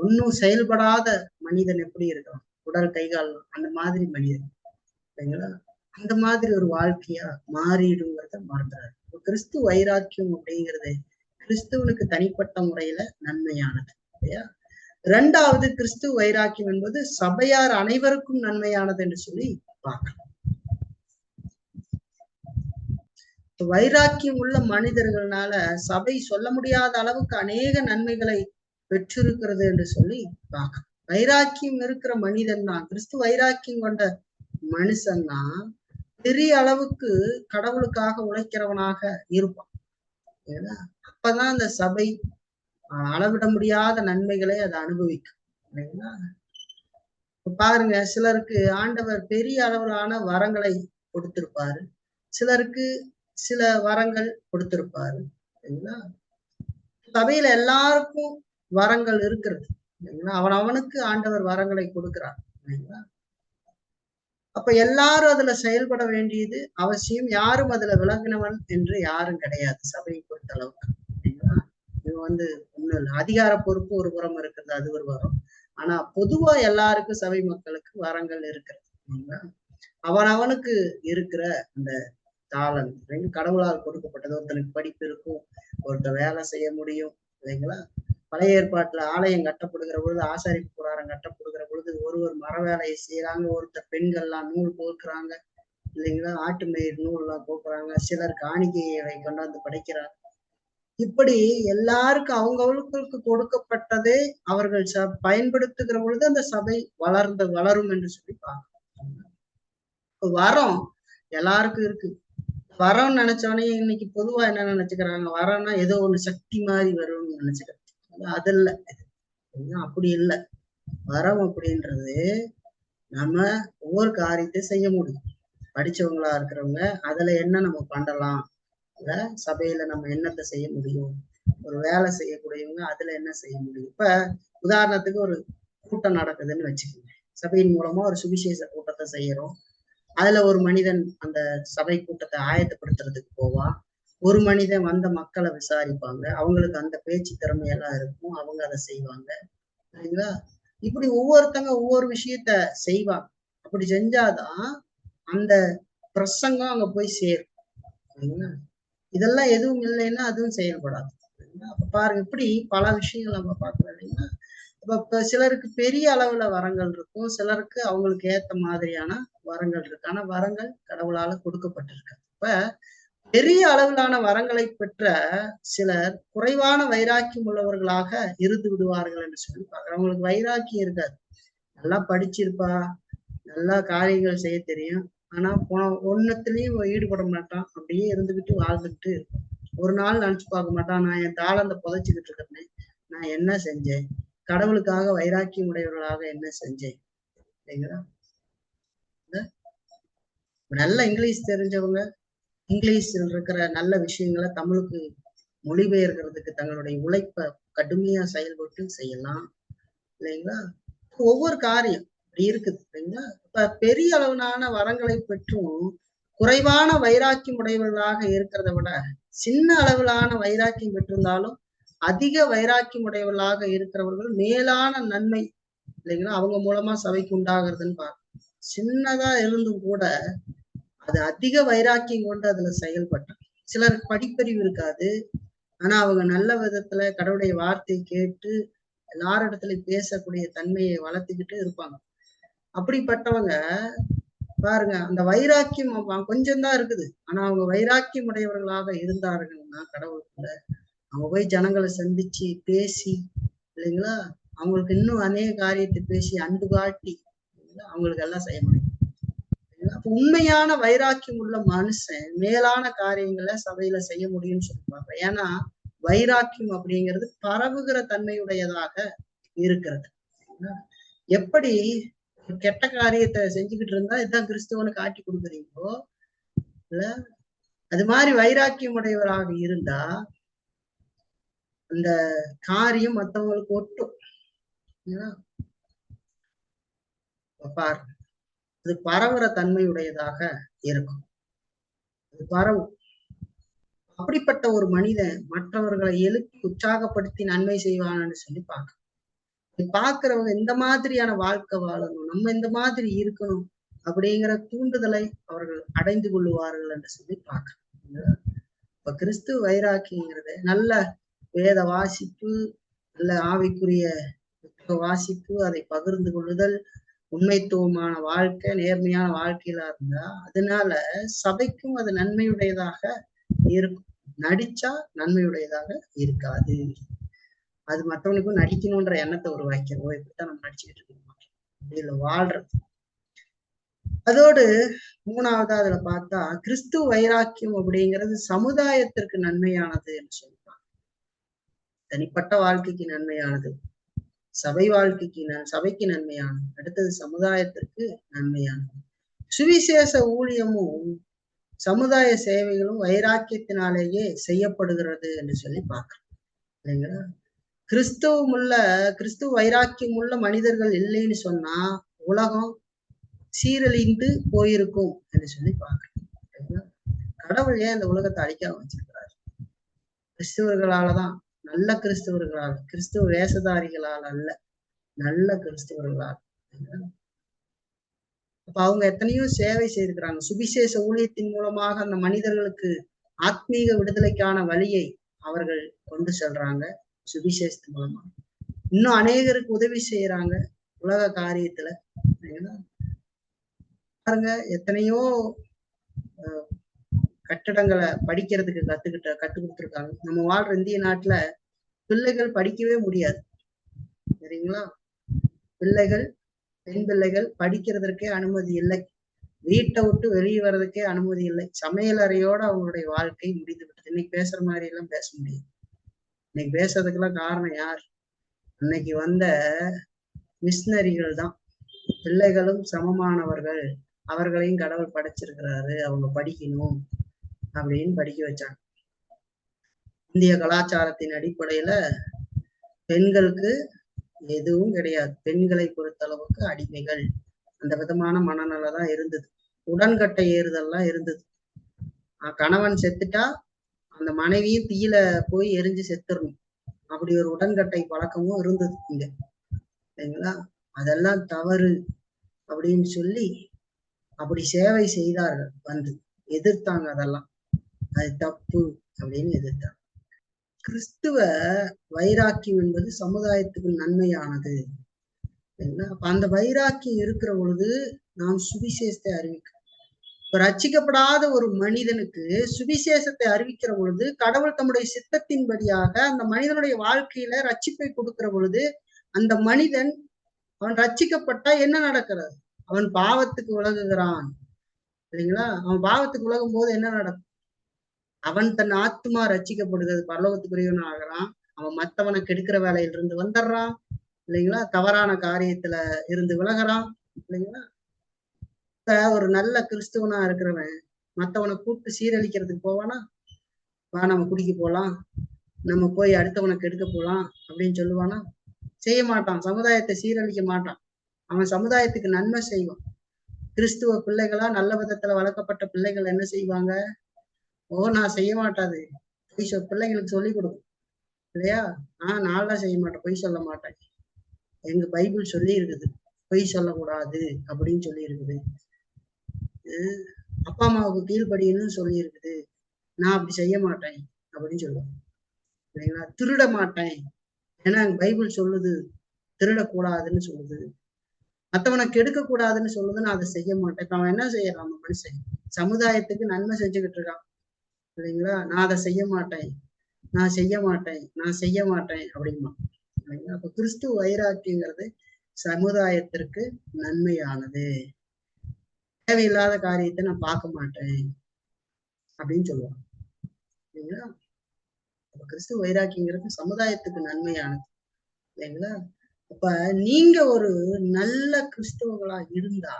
ஒன்னும் செயல்படாத மனிதன் எப்படி இருக்கான், உடல் கைகால் அந்த மாதிரி மனிதன் இல்லைங்களா? அந்த மாதிரி ஒரு வாழ்க்கையா மாறிடுங்கிறத மறந்துறாரு. கிறிஸ்து வைராக்கியம் அப்படிங்கிறது கிறிஸ்துவனுக்கு தனிப்பட்ட முறையில நன்மையானது இல்லையா? இரண்டாவது, கிறிஸ்துவ வைராக்கியம் என்பது சபையார் அனைவருக்கும் நன்மையானது என்று சொல்லி பார்க்கலாம். வைராக்கியம் உள்ள மனிதர்களால சபை சொல்ல முடியாத அளவுக்கு அநேக நன்மைகளை பெற்றிருக்கிறது என்று சொல்லி பார்க்கலாம். வைராக்கியம் இருக்கிற மனிதன் தான், கிறிஸ்து வைராக்கியம் கொண்ட மனுஷன் தான் பெரிய அளவுக்கு கடவுளுக்காக உழைக்கிறவனாக இருப்பான். ஏன்னா அப்பதான் அந்த சபை அளவிட முடியாத நன்மைகளை அதை அனுபவிக்கும் இல்லைங்களா? பாருங்க, சிலருக்கு ஆண்டவர் பெரிய அளவிலான வரங்களை கொடுத்திருப்பாரு, சிலருக்கு சில வரங்கள் கொடுத்திருப்பாரு இல்லைங்களா? சபையில எல்லாருக்கும் வரங்கள் இருக்கிறது இல்லைங்களா? அவனுக்கு ஆண்டவர் வரங்களை கொடுக்கிறார் இல்லைங்களா? அப்ப எல்லாரும் அதுல செயல்பட வேண்டியது அவசியம். யாரும் அதுல விலகினவன் என்று யாரும் கிடையாது சபையை பொறுத்த அளவுக்கு இல்லைங்களா? இது ஒண்ணும் இல்லை. அதிகார பொறுப்பு ஒரு புறம் இருக்கிறது, அது ஒரு வரம். ஆனா பொதுவா எல்லாருக்கும் சபை மக்களுக்கு வரங்கள் இருக்கிறது இல்லைங்களா? அவனுக்கு இருக்கிற அந்த தாளந்து கடவுளால் கொடுக்கப்பட்டது. ஒருத்தனுக்கு படிப்பு இருக்கும், ஒருத்தர் வேலை செய்ய முடியும் இல்லைங்களா? பழைய ஏற்பாட்டுல ஆலயம் கட்டப்படுகிற பொழுது, ஆசாரிப்பு கூடாரம் கட்டப்படுகிற பொழுது ஒருவர் மர வேலையை செய்யறாங்க, ஒருத்தர் பெண்கள்லாம் நூல் கோக்குறாங்க இல்லைங்களா? ஆட்டு மயிர் நூல் எல்லாம் கோக்குறாங்க, சிலர் காணிக்கையை கொண்டாந்து படைக்கிறாங்க. இப்படி எல்லாருக்கும் அவங்களுக்கு கொடுக்கப்பட்டதே அவர்கள் பயன்படுத்துகிற பொழுது அந்த சபை வளரும் என்று சொல்லி பார்க்கணும். வரம் எல்லாருக்கும் இருக்கு. வரம்னு நினைச்சோடனே இன்னைக்கு பொதுவா என்ன நினைச்சுக்கிறாங்க, வரம்னா ஏதோ ஒண்ணு சக்தி மாதிரி வரும்னு நினைச்சுக்கிறாங்க. அது இல்ல, அப்படி இல்லை. வரம் அப்படின்றது நம்ம ஒவ்வொரு காரியத்தையும் செய்ய முடியும். படிச்சவங்களா இருக்கிறவங்க அதுல என்ன நம்ம பண்ணலாம், இல்ல சபையில நம்ம என்னத்தை செய்ய முடியும், ஒரு வேலை செய்யக்கூடியவங்க அதுல என்ன செய்ய முடியும். இப்ப உதாரணத்துக்கு ஒரு கூட்டம் நடக்குதுன்னு வச்சுக்கோங்க, சபையின் மூலமா ஒரு சுவிசேஷ கூட்டத்தை செய்யறோம். அதுல ஒரு மனிதன் அந்த சபை கூட்டத்தை ஆயத்தப்படுத்துறதுக்கு போவான். ஒரு மனிதன் வந்த மக்களை விசாரிப்பாங்க. அவங்களுக்கு அந்த பேச்சு திறமையெல்லாம் இருக்கும். அவங்க அதை செய்வாங்க. சரிங்களா? இப்படி ஒவ்வொருத்தங்க ஒவ்வொரு விஷயத்த செய்வாங்க. அப்படி செஞ்சாதான் அந்த பிரசங்கம் அங்க போய் சேரும். சரிங்களா? இதெல்லாம் எதுவும் இல்லைன்னா அதுவும் செயல்படாது. அப்ப பாருங்க, இப்படி பல விஷயங்கள் நம்ம பார்க்கிறோம் இல்லைங்களா? இப்ப சிலருக்கு பெரிய அளவுல வரங்கள் இருக்கும், சிலருக்கு அவங்களுக்கு ஏத்த மாதிரியான வரங்கள் இருக்கு. ஆனா வரங்கள் கடவுளால கொடுக்கப்பட்டிருக்கு. இப்ப பெரிய அளவிலான வரங்களை பெற்ற சிலர் குறைவான வைராக்கியம் உள்ளவர்களாக இருந்து விடுவார்கள் என்று சொல்லி பார்க்கிறோம். அவங்களுக்கு வைராக்கியம் இருக்காது. நல்லா படிச்சிருப்பா, நல்லா காரியங்கள் செய்ய தெரியும். ஆனா ஒன்னத்துலயும் ஈடுபட மாட்டான். அப்படியே இருந்துகிட்டு வாழ்ந்துகிட்டு இருக்கும். ஒரு நாள் நினைச்சு பார்க்க மாட்டான், நான் என் தாளந்த புதைச்சுக்கிட்டு இருக்கிறேன், நான் என்ன செஞ்சேன், கடவுளுக்காக வைராக்கியம் உடையவர்களாக என்ன செஞ்சேன். சரிங்களா? நல்ல இங்கிலீஷ் தெரிஞ்சவங்க இங்கிலீஷில் இருக்கிற நல்ல விஷயங்களை தமிழுக்கு மொழிபெயர்க்கிறதுக்கு தங்களுடைய உழைப்பை கடுமையா செயல்பட்டு செய்யலாம் இல்லைங்களா? ஒவ்வொரு காரியம் அப்படி இருக்குது இல்லைங்களா? இப்ப பெரிய அளவிலான வரங்களை பெற்றும் குறைவான வைராக்கியம் உடையவர்களாக இருக்கிறத விட சின்ன அளவிலான வைராக்கியம் பெற்றிருந்தாலும் அதிக வைராக்கியம் உடையவர்களாக இருக்கிறவர்கள் மேலான நன்மை இல்லைங்களா அவங்க மூலமா சபைக்கு உண்டாகிறதுன்னு பார்க்கணும். சின்னதா இருந்தும் கூட அது அதிக வைராக்கியம் கொண்டு அதுல செயல்பட்டான். சிலருக்கு படிப்பறிவு இருக்காது, ஆனா அவங்க நல்ல விதத்துல கடவுளுடைய வார்த்தை கேட்டு எல்லாரிடத்துல பேசக்கூடிய தன்மையை வளர்த்துக்கிட்டு இருப்பாங்க. அப்படிப்பட்டவங்க பாருங்க, அந்த வைராக்கியம் கொஞ்சம் தான் இருக்குது. ஆனா அவங்க வைராக்கியம் உடையவர்களாக இருந்தார்கள்னா கடவுளுக்குள்ள அவங்க போய் ஜனங்களை சந்திச்சு பேசி இல்லைங்களா, அவங்களுக்கு இன்னும் அநேக காரியத்தை பேசி அன்பு காட்டி அவங்களுக்கு எல்லாம் செய்ய முடியும். உண்மையான வைராக்கியம் உள்ள மனுஷன் மேலான காரியங்களை சபையில செய்ய முடியும்னு சொல்லுவாங்க. ஏன்னா வைராக்கியம் அப்படிங்கிறது பரவுகிற தன்மையுடையதாக இருக்கிறது. எப்படி கெட்ட காரியத்தை செஞ்சுக்கிட்டு இருந்தா இதான் கிறிஸ்துவனு காட்டி கொடுக்குறீங்களோ இல்ல, அது மாதிரி வைராக்கியம் உடையவராக இருந்தா அந்த காரியம் மற்றவங்களுக்கு ஒட்டும். பாரு, அது பரவுற தன்மையுடையதாக இருக்கும். அது பரவும். அப்படிப்பட்ட ஒரு மனிதன் மற்றவர்களை எழுப்பி உற்சாகப்படுத்தி நன்மை செய்வான்னு சொல்லி பார்க்கிறவங்க இந்த மாதிரியான வாழ்க்கை வாழணும், நம்ம இந்த மாதிரி இருக்கணும் அப்படிங்கிற தூண்டுதலை அவர்கள் அடைந்து கொள்ளுவார்கள் என்று சொல்லி பார்க்கிறோம். இப்ப கிறிஸ்துவ வைராக்கிங்கிறது நல்ல வேத வாசிப்பு, நல்ல ஆவிக்குரிய வாசிப்பு, அதை பகிர்ந்து கொள்ளுதல், உண்மைத்துவமான வாழ்க்கை, நேர்மையான வாழ்க்கையில இருந்தா அதனால சபைக்கும் அது நன்மையுடையதாக இருக்கும். நடிச்சா நன்மையுடையதாக இருக்காது. அது மற்றவனுக்கும் நடிக்கணும்ன்ற எண்ணத்தை உருவாக்கிறோம். இப்படித்தான் நம்ம நடிச்சுக்கிட்டு இருக்கோம், இதுல வாழ்றது. அதோடு மூணாவதா அதுல பார்த்தா கிறிஸ்துவ வைராக்கியம் அப்படிங்கிறது சமுதாயத்திற்கு நன்மையானது என்று சொல்றாங்க. தனிப்பட்ட வாழ்க்கைக்கு நன்மையானது, சபை வாழ்க்கைக்கு சபைக்கு நன்மையானது, அடுத்தது சமுதாயத்திற்கு நன்மையானது. சுவிசேஷ ஊழியமும் சமுதாய சேவைகளும் வைராக்கியத்தினாலேயே செய்யப்படுகிறது என்று சொல்லி பார்க்கிறோம் இல்லைங்களா? கிறிஸ்துவ வைராக்கியம் உள்ள மனிதர்கள் இல்லைன்னு சொன்னா உலகம் சீரழிந்து போயிருக்கும் என்று சொல்லி பார்க்கிறோம். கடவுள் ஏன் இந்த உலகத்தை அழிக்காம வச்சிருக்கிறார்? கிறிஸ்தவர்களாலதான், நல்ல கிறிஸ்தவர்களால், கிறிஸ்துவ வேஷதாரிகளால் அல்ல, நல்ல கிறிஸ்தவர்களால். அப்ப அவங்க எத்தனையோ சேவை செய்திருக்கிறாங்க. சுவிசேஷ ஊழியத்தின் மூலமாக அந்த மனிதர்களுக்கு ஆத்மீக விடுதலைக்கான வழியை அவர்கள் கொண்டு செல்றாங்க. சுவிசேஷத்தின் மூலமா இன்னும் அநேகருக்கு உதவி செய்யறாங்க உலக காரியத்துல. பாருங்க, எத்தனையோ கட்டடங்களை படிக்கிறதுக்கு கத்து கொடுத்துருக்காங்க. நம்ம வாழ்ற இந்திய நாட்டுல பிள்ளைகள் படிக்கவே முடியாது. சரிங்களா? பிள்ளைகள், பெண் பிள்ளைகள் படிக்கிறதுக்கே அனுமதி இல்லை, வீட்டை விட்டு வெளியே வர்றதுக்கே அனுமதி இல்லை. சமையல் அறையோட அவங்களுடைய வாழ்க்கை முடிந்து விட்டது. இன்னைக்கு பேசுற மாதிரி எல்லாம் பேச முடியாது. இன்னைக்கு பேசுறதுக்கெல்லாம் காரணம் யார்? இன்னைக்கு வந்த மிஷினரிகள் தான். பிள்ளைகளும் சமமானவர்கள், அவர்களையும் கடவுள் படைச்சிருக்கிறாரு, அவங்க படிக்கணும் அப்படின்னு படிக்க வச்சாங்க. இந்திய கலாச்சாரத்தின் அடிப்படையில பெண்களுக்கு எதுவும் கிடையாது. பெண்களை பொறுத்த அளவுக்கு அடிமைகள், அந்த விதமான மனநிலை தான் இருந்தது. உடன்கட்டை ஏறுதல்லாம் இருந்தது. கணவன் செத்துட்டா அந்த மனைவியும் தீயில போய் எரிஞ்சு செத்துடணும். அப்படி ஒரு உடன்கட்டை பழக்கமும் இருந்தது இங்க, சரிங்களா? அதெல்லாம் தவறு அப்படின்னு சொல்லி அப்படி சேவை செய்தார்கள். வந்து எதிர்த்தாங்க, அதெல்லாம் அது தப்பு அப்படின்னு எதிர்த்தாங்க. கிறிஸ்துவ வைராக்கியம் என்பது சமுதாயத்துக்கு நன்மையானது. அப்ப அந்த வைராக்கியம் இருக்கிற பொழுது நாம் சுவிசேஷத்தை அறிவிக்கிறோம். இப்ப ரட்சிக்கப்படாத ஒரு மனிதனுக்கு சுவிசேஷத்தை அறிவிக்கிற பொழுது கடவுள் தம்முடைய சித்தத்தின்படியாக அந்த மனிதனுடைய வாழ்க்கையில ரட்சிப்பை கொடுக்கிற பொழுது அந்த மனிதன் அவன் ரட்சிக்கப்பட்டா என்ன நடக்கிறது? அவன் பாவத்துக்கு உலகுகிறான், இல்லைங்களா? அவன் பாவத்துக்கு உலகும் போது என்ன நடக்கும்? அவன் தன் ஆத்மா ரட்சிக்கப்படுகிறது, பரலோகத்துக்குரியவன் ஆகிறான். அவன் மத்தவனை கெடுக்கிற வேலையிலிருந்து வந்துடுறான், இல்லைங்களா? தவறான காரியத்துல இருந்து விலகிறான், இல்லைங்களா? ஒரு நல்ல கிறிஸ்துவனா இருக்கிறவன் மத்தவனை கூப்பிட்டு சீரழிக்கிறதுக்கு போவானா? வா நம்ம குடிக்க போலாம், நம்ம போய் அடுத்தவனை கெடுக்க போலாம் அப்படின்னு சொல்லுவானா? செய்ய மாட்டான். சமுதாயத்தை சீரழிக்க மாட்டான். அவன் சமுதாயத்துக்கு நன்மை செய்வான். கிறிஸ்துவ பிள்ளைகளா நல்ல விதத்துல வளர்க்கப்பட்ட பிள்ளைகள் என்ன செய்வாங்க? நான் செய்ய மாட்டாது பொய் பிள்ளைங்களுக்கு சொல்லி கொடுக்கும், இல்லையா? நான்லாம் செய்ய மாட்டேன், பொய் சொல்ல மாட்டேன், எங்க பைபிள் சொல்லி இருக்குது பொய் சொல்லக்கூடாது அப்படின்னு சொல்லி இருக்குது, அப்பா அம்மாவுக்கு கீழ்படின்னு சொல்லி இருக்குது, நான் அப்படி செய்ய மாட்டேன் அப்படின்னு சொல்லுவாங்க, இல்லைங்களா? திருட மாட்டேன், ஏன்னா பைபிள் சொல்லுது திருடக்கூடாதுன்னு சொல்லுது, மற்றவனை கெடுக்க கூடாதுன்னு சொல்லுது, நான் அதை செய்ய மாட்டேன். அவன் என்ன செய்யறான்? நம்ம மனுஷன் சமுதாயத்துக்கு நன்மை செஞ்சுக்கிட்டு இருக்கான், இல்லைங்களா? நான் அதை செய்ய மாட்டேன், நான் செய்ய மாட்டேன், நான் செய்ய மாட்டேன் அப்படிமா. அப்ப கிறிஸ்துவ வைராக்கியங்கிறது சமுதாயத்திற்கு நன்மையானது. தேவையில்லாத காரியத்தை நான் பார்க்க மாட்டேன் அப்படின்னு சொல்லுவாங்க, இல்லைங்களா? அப்ப கிறிஸ்துவ வைராக்கியங்கிறது சமுதாயத்துக்கு நன்மையானது, இல்லைங்களா? அப்ப நீங்க ஒரு நல்ல கிறிஸ்தவங்களா இருந்தா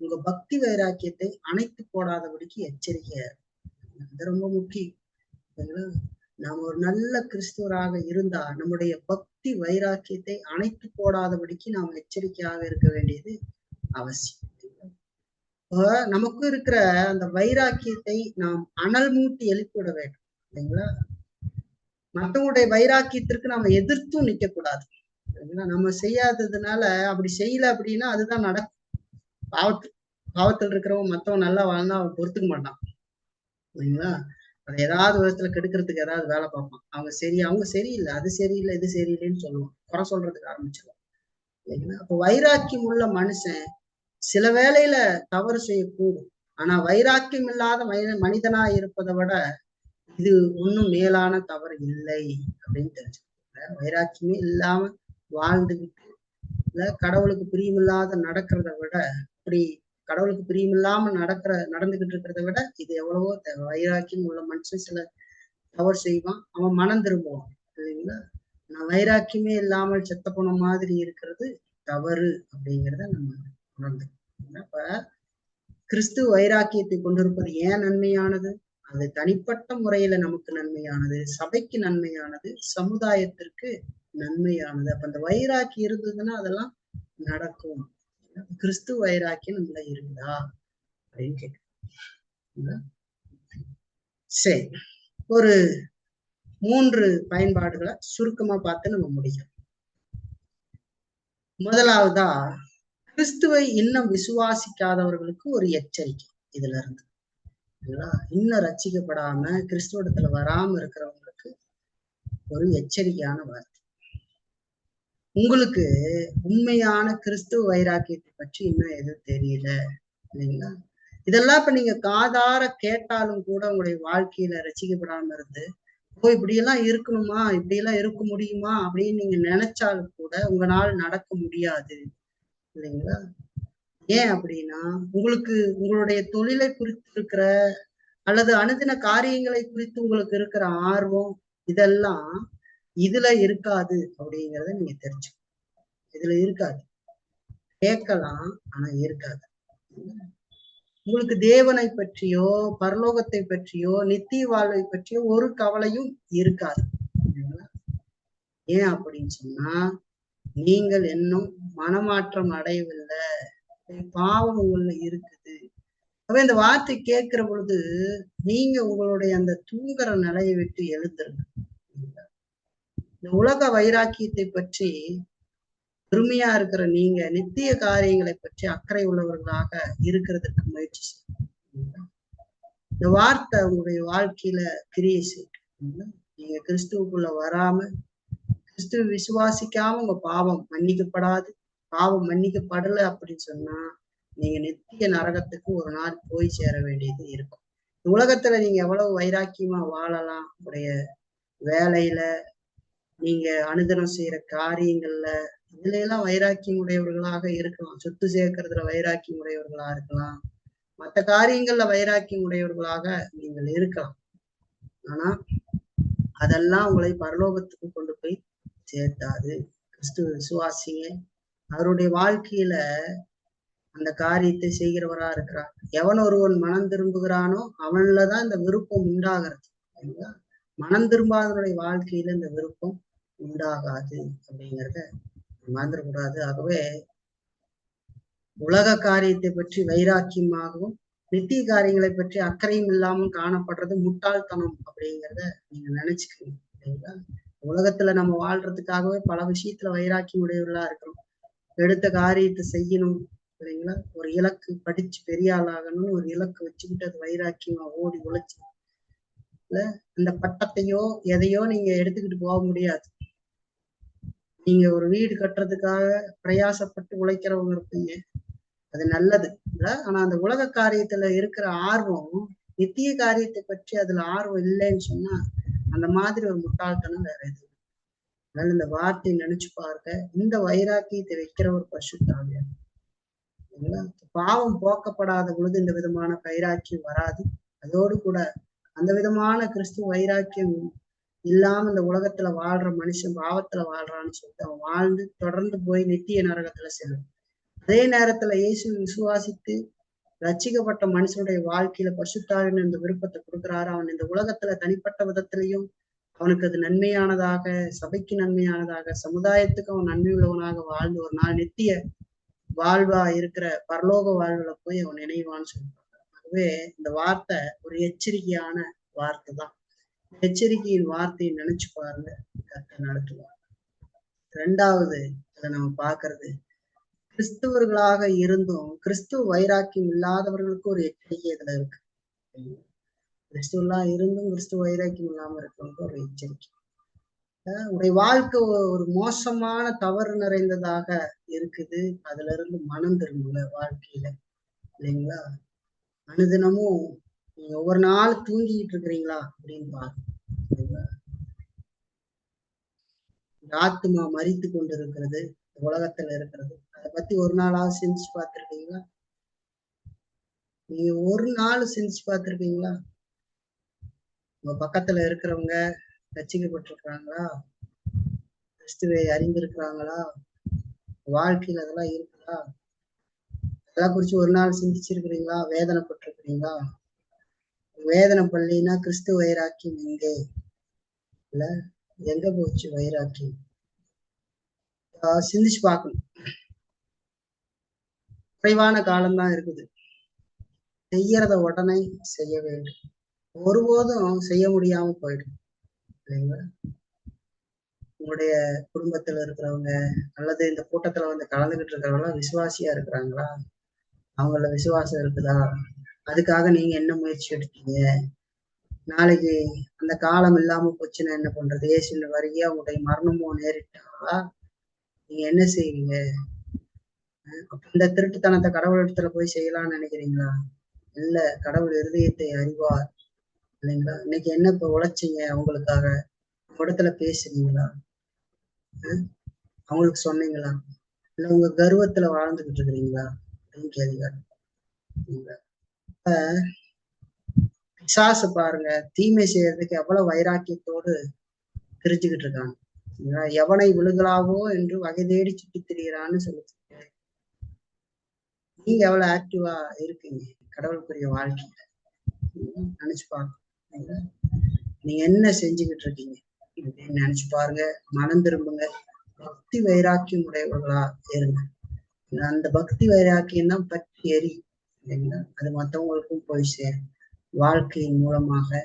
உங்க பக்தி வைராக்கியத்தை அணைத்து போடாதபடிக்கு எச்சரிக்கையா, அது ரொம்ப முக்கியம், இல்லைங்களா? நாம் ஒரு நல்ல கிறிஸ்துவராக இருந்தா நம்முடைய பக்தி வைராக்கியத்தை அணைத்து போடாதபடிக்கு நாம் எச்சரிக்கையாக இருக்க வேண்டியது அவசியம். நமக்கு இருக்கிற அந்த வைராக்கியத்தை நாம் அனல் மூட்டி எழுப்பிவிட வேண்டும், இல்லைங்களா? மற்றவங்களுடைய வைராக்கியத்திற்கு நாம எதிர்த்தும் நிக்க கூடாது, நம்ம செய்யாததுனால அப்படி செய்யல அப்படின்னா அதுதான் நடக்கும். பாவத்தில் இருக்கிறவன் மத்தவன் நல்லா வாழ்ந்தா அவன் பொறுத்துக்க மாட்டான், இல்லைங்களா? அதை ஏதாவது விதத்துல கெடுக்கிறதுக்கு ஏதாவது வேலை பார்ப்பான். அவங்க சரியில்லை, அது சரியில்லை, இது சரியில்லைன்னு சொல்லுவான், குறை சொல்றதுக்கு ஆரம்பிச்சிருவான், இல்லைங்களா? அப்ப வைராக்கியம் உள்ள மனுஷன் சில வேளையில தவறு செய்யக்கூடும், ஆனா வைராக்கியம் இல்லாத மனிதனா இருப்பதை விட இது ஒன்றும் மேலான தவறு இல்லை அப்படின்னு தெரிஞ்சுக்கோங்க. வைராக்கியமே இல்லாம வாழ்ந்துகிட்டு கடவுளுக்கு பிரியமில்லாத நடக்கிறத விட, இப்படி கடவுளுக்கு பிரியமில்லாம நடந்துகிட்டு இருக்கிறத விட இது எவ்வளவோ வைராக்கியம் உள்ள மனுஷன் சில தவறு செய்வான், அவன் மனம் திரும்புவான், இல்லைங்களா? நான் வைராக்கியமே இல்லாமல் செத்த போன மாதிரி இருக்கிறது தவறு அப்படிங்கிறத நம்ம உணர்ந்து. அப்ப கிறிஸ்துவ வைராக்கியத்தை கொண்டிருப்பது ஏன் நன்மையானது? அது தனிப்பட்ட முறையில நமக்கு நன்மையானது, சபைக்கு நன்மையானது, சமுதாயத்திற்கு நன்மையானது. அப்ப அந்த வைராக்கியம் இருந்ததுன்னா அதெல்லாம் நடக்கும். கிறிஸ்துவ வைராக்கியம் நம்மள இருக்குதா அப்படின்னு கேட்க. சரி, ஒரு 3 பயன்பாடுகளை சுருக்கமா பார்த்து நம்ம முடிக்கிறோம். முதலாவதா, கிறிஸ்துவை இன்னும் விசுவாசிக்காதவர்களுக்கு ஒரு எச்சரிக்கை இதுல இருந்து, இன்னும் ரட்சிக்கப்படாம கிறிஸ்துவத்துல வராம இருக்கிறவங்களுக்கு ஒரு எச்சரிக்கையான வார்த்தை. உங்களுக்கு உண்மையான கிறிஸ்துவ வைராக்கியத்தை பற்றி இன்னும் எதுவும் தெரியல, இல்லைங்களா? இதெல்லாம் இப்ப நீங்க காதார கேட்டாலும் கூட உங்களுடைய வாழ்க்கையில ரட்சிக்கப்படாம இருந்து இப்படியெல்லாம் இருக்கணுமா, இப்படியெல்லாம் இருக்க முடியுமா அப்படின்னு நீங்க நினைச்சாலும் கூட உங்களால் நடக்க முடியாது, இல்லைங்களா? ஏன் அப்படின்னா உங்களுக்கு உங்களுடைய தொழிலை குறித்து இருக்கிற அல்லது அனுதின காரியங்களை குறித்து உங்களுக்கு இருக்கிற ஆர்வம் இதெல்லாம் இதுல இருக்காது அப்படிங்கிறத நீங்க தெரிஞ்சுக்கணும். இதுல இருக்காது, கேட்கலாம் ஆனா இருக்காது. உங்களுக்கு தேவனை பற்றியோ பரலோகத்தை பற்றியோ நித்திய வாழ்வை பற்றியோ ஒரு கவலையும் இருக்காது. ஏன் அப்படின்னு சொன்னா நீங்கள் இன்னும் மனமாற்றம் அடையவில்லை, பாவம் உள்ள இருக்குது. அப்ப இந்த வார்த்தை கேட்கிற பொழுது நீங்க உங்களுடைய அந்த தூங்குற நிலையை விட்டு எழுந்துருங்க. இந்த உலக வைராக்கியத்தை பற்றி பெருமையா இருக்கிற நீங்க நித்திய காரியங்களை பற்றி அக்கறை உள்ளவர்களாக இருக்கிறதுக்கு முயற்சி செய்யுங்க. இந்த வார்த்தை உங்களுடைய வாழ்க்கையில கிரியை செய்யும். நீங்க கிறிஸ்துவுக்குள்ள வராம, கிறிஸ்துவ விசுவாசிக்காம உங்க பாவம் மன்னிக்கப்படாது, பாவம் மன்னிக்கப்படலை அப்படின்னு சொன்னா நீங்க நித்திய நரகத்துக்கு ஒரு நாள் போய் சேர வேண்டியது இருக்கும். உலகத்துல நீங்க எவ்வளவு வைராக்கியமா வாழலாம், உங்களுடைய வேலையில, நீங்க அனுதினம் செய்யற காரியங்கள்ல, இதுல எல்லாம் வைராக்கியம் உடையவர்களாக இருக்கலாம். சொத்து சேர்க்கறதுல வைராக்கியம் உடையவர்களா இருக்கலாம், மற்ற காரியங்கள்ல வைராக்கியம் உடையவர்களாக நீங்கள் இருக்கலாம். ஆனா அதெல்லாம் உங்களை பரலோகத்துக்கு கொண்டு போய் சேர்த்தாது. கிறிஸ்துவ விசுவாசிங்க, அவருடைய வாழ்க்கையில அந்த காரியத்தை செய்கிறவரா இருக்கிறார். எவன் ஒருவன் மனம் திரும்புகிறானோ அவன்லதான் இந்த விருப்பம் உண்டாகிறது. மனம் திரும்பாதவனுடைய வாழ்க்கையில இந்த விருப்பம் உண்டாகாது அப்படிங்கிறத மறந்துடக்கூடாது. ஆகவே உலக காரியத்தை பற்றி வைராக்கியமாகவும் நித்திய காரியங்களை பற்றி அக்கறையும் இல்லாமல் காணப்படுறது முட்டாள்தனம் அப்படிங்கிறத நீங்க நினைச்சுக்கணும். சரிங்களா? உலகத்துல நம்ம வாழ்றதுக்காகவே பல விஷயத்துல வைராக்கியம் உடையவர்களா இருக்கிறோம். எடுத்த காரியத்தை செய்யணும், சரிங்களா? ஒரு இலக்கு, படிச்சு பெரிய ஆளாகணும்னு ஒரு இலக்கு வச்சுக்கிட்டு அது வைராக்கியமா ஓடி உழைச்சு அந்த பட்டத்தையோ எதையோ நீங்க எடுத்துக்கிட்டு போக முடியாது. நீங்க ஒரு வீடு கட்டுறதுக்காக பிரயாசப்பட்டு உழைக்கிறவங்க இருப்பீங்க, அது நல்லது இல்ல. ஆனா அந்த உலக காரியத்துல இருக்கிற ஆர்வம் நித்திய காரியத்தை பற்றி அதுல ஆர்வம் இல்லைன்னு சொன்னா அந்த மாதிரி ஒரு முட்டாள்தனம் வேற எது. அதனால இந்த வார்த்தையை நினைச்சு பாருங்க. இந்த வைராக்கியத்தை வைக்கிற ஒரு பரிசுத்தாவியார். பாவம் போக்கப்படாத பொழுது இந்த விதமான வைராக்கியம் வராது. அதோடு கூட அந்த விதமான கிறிஸ்துவ வைராக்கியம் இல்லாம இந்த உலகத்துல வாழ்ற மனுஷன் பாவத்துல வாழ்றான்னு சொல்லிட்டு அவன் வாழ்ந்து தொடர்ந்து போய் நித்திய நரகத்துல செல்லும். அதே நேரத்துல இயேசு விசுவாசித்து ரட்சிக்கப்பட்ட மனுஷனுடைய வாழ்க்கையில பரிசுத்தாவின் இந்த விருப்பத்தை கொடுக்குறாரு. அவன் இந்த உலகத்துல தனிப்பட்ட விதத்திலையும் அவனுக்கு அது நன்மையானதாக, சபைக்கு நன்மையானதாக, சமுதாயத்துக்கு அவன் நன்மை உள்ளவனாக வாழ்ந்து ஒரு நாள் நித்திய வாழ்வா இருக்கிற பரலோக வாழ்வுல போய் அவன் நினைவான்னு சொல்றாங்க. ஆகவே இந்த வார்த்தை ஒரு எச்சரிக்கையான வார்த்தை தான். எச்சரிக்கையின் வார்த்தையை நினைச்சு பாருங்க, கர்த்தர் நடத்துவார். ரெண்டாவது அதை நம்ம பாக்குறது, கிறிஸ்துவர்களாக இருந்தும் கிறிஸ்துவ வைராக்கியம் இல்லாதவர்களுக்கு ஒரு எச்சரிக்கை இதுல இருக்கு. கிறிஸ்துவெல்லாம் இருந்தும் கிறிஸ்துவ வைராக்கியம் இல்லாம இருக்கிறவங்க ஒரு எச்சரிக்கை. உடைய வாழ்க்கை ஒரு மோசமான தவறு நிறைந்ததாக இருக்குது, அதுல இருந்து மனம் திரும்புங்க வாழ்க்கையில, இல்லைங்களா? அனுதினமும் நீங்க ஒவ்வொரு நாள் தூங்கிட்டு இருக்கிறீங்களா அப்படின்னு பாருங்க. ஆத்மா மரித்து கொண்டு இருக்கிறது உலகத்துல இருக்கிறது, அதை பத்தி ஒரு நாளாவது சிந்திச்சு பார்த்திருக்கீங்களா? நீங்க ஒரு நாள் சிந்திச்சு பார்த்திருக்கீங்களா? உங்க பக்கத்துல இருக்கிறவங்க ரட்சிக்கப்பட்டிருக்கிறாங்களா? கிறிஸ்துவை அறிந்திருக்கிறாங்களா? வாழ்க்கையில அதெல்லாம் இருக்குதா? அதெல்லாம் குறிச்சு ஒரு நாள் சிந்திச்சிருக்கிறீங்களா? வேதனைப்பட்டிருக்கிறீங்களா? வேதனை பள்ளினா கிறிஸ்துவ வைராக்கியம் எங்கே? இல்ல எங்க போச்சு வைராக்கியம்? சிந்திச்சு பார்க்கணும். குறைவான காலம்தான் இருக்குது. செய்யறத உடனே செய்ய வேண்டும். ஒருபோதும் செய்ய முடியாம போயிடும், இல்லைங்களா? உங்களுடைய குடும்பத்துல இருக்கிறவங்க அல்லது இந்த கூட்டத்துல வந்து கலந்துகிட்டு இருக்கிறவங்க விசுவாசியா இருக்கிறாங்களா? அவங்கள விசுவாசம் இருக்குதா? அதுக்காக நீங்க என்ன முயற்சி எடுத்தீங்க? நாளைக்கு அந்த காலம் இல்லாம போச்சுன்னா என்ன பண்றது? இயேசுவின் வருகையா உங்களுடைய மரணமும் நேரிட்டா நீங்க என்ன செய்வீங்க? இந்த திருட்டுத்தனத்தை கடவுள் இடத்துல போய் செய்யலாம்னு நினைக்கிறீங்களா? இல்ல, கடவுள் இருதயத்தை அறிவார், இல்லைங்களா? இன்னைக்கு என்ன இப்ப உழைச்சிங்க அவங்களுக்காக? இடத்துல பேசுறீங்களா? அவங்களுக்கு சொன்னீங்களா? இல்ல உங்க கர்வத்துல வாழ்ந்துகிட்டு இருக்கிறீங்களா அப்படின்னு கேள்விக்காரு. பிசாசு பாருங்க, தீமை செய்யறதுக்கு எவ்வளவு வைராக்கியத்தோடு தெரிஞ்சுக்கிட்டு இருக்காங்க. எவனை விழுகலாவோ என்று வகை தேடி சுற்றி திரிகிறான்னு சொல்லுது. நீங்க எவ்வளவு ஆக்டிவா இருக்கீங்க கடவுளுக்குரிய வாழ்க்கையில நினைச்சு பாருங்க. நீங்க என்ன செஞ்சுக்கிட்டு இருக்கீங்க அப்படின்னு நினைச்சு பாருங்க. மனம் திரும்புங்க. பக்தி வைராக்கியம் உடையவர்களா இருங்க. அந்த பக்தி வைராக்கியம் தான் பற்றி எரி. இல்லைங்களா? அது மற்றவங்களுக்கும் போய் சேரும். வாழ்க்கையின் மூலமாக,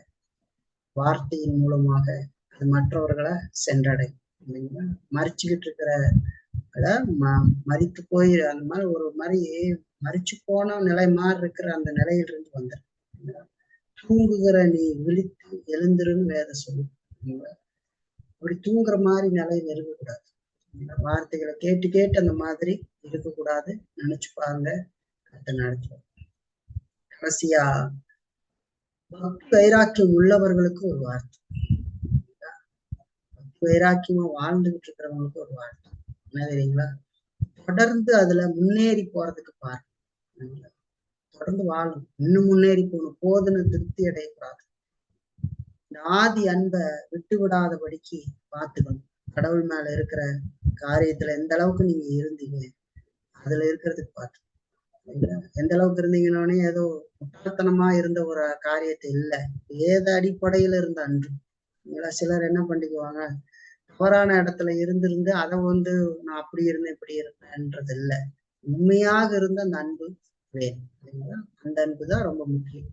வார்த்தையின் மூலமாக அது மற்றவர்களை சென்றடையும். இல்லைங்களா? மறிச்சுக்கிட்டு இருக்கிற மரித்து போய் அந்த மாதிரி ஒரு மாதிரி மறிச்சு போன நிலை மாதிரி இருக்கிற அந்த நிலையிலிருந்து வந்துடும். தூங்குகிற நீ விழித்து எழுந்திருன்னு வேதம் சொல்லு. அப்படி தூங்குற மாதிரி நிலையில இருக்கக்கூடாது. வார்த்தைகளை கேட்டு கேட்டு அந்த மாதிரி இருக்கக்கூடாது. நினைச்சு பாருங்க, கத்த நடத்துவோம். கடைசியா பக்தி வைராக்கியம் உள்ளவர்களுக்கு ஒரு வார்த்தை, பக்தி வைராக்கியமா வாழ்ந்துகிட்டு இருக்கிறவங்களுக்கு ஒரு வார்த்தை என்ன தெரியுங்களா? தொடர்ந்து அதுல முன்னேறி போறதுக்கு பாருங்க. தொடர்ந்து வாழணும், இன்னும் முன்னேறி போகணும், போதுன்னு திருப்தி அடையக்கூடாது. இந்த ஆதி அன்பை விட்டு விடாதபடிக்கு பார்த்துக்கணும். கடவுள் மேல இருக்கிற காரியத்துல எந்த அளவுக்கு நீங்க இருந்தீங்க அதுல இருக்கிறதுக்கு பார்த்து, எந்த அளவுக்கு இருந்தீங்கன்னே ஏதோ முட்டாள்தனமா இருந்த ஒரு காரியத்தை இல்லை, ஏத அடிப்படையில இருந்த அன்பு. சிலர் என்ன பண்ணிக்குவாங்க, தவறான இடத்துல இருந்திருந்து அதை நான் அப்படி இருந்தேன் இப்படி இருந்தேன்றது இல்லை. உண்மையாக இருந்த அந்த அன்பு வேணும். அந்த அன்பு தான் ரொம்ப முக்கியம்.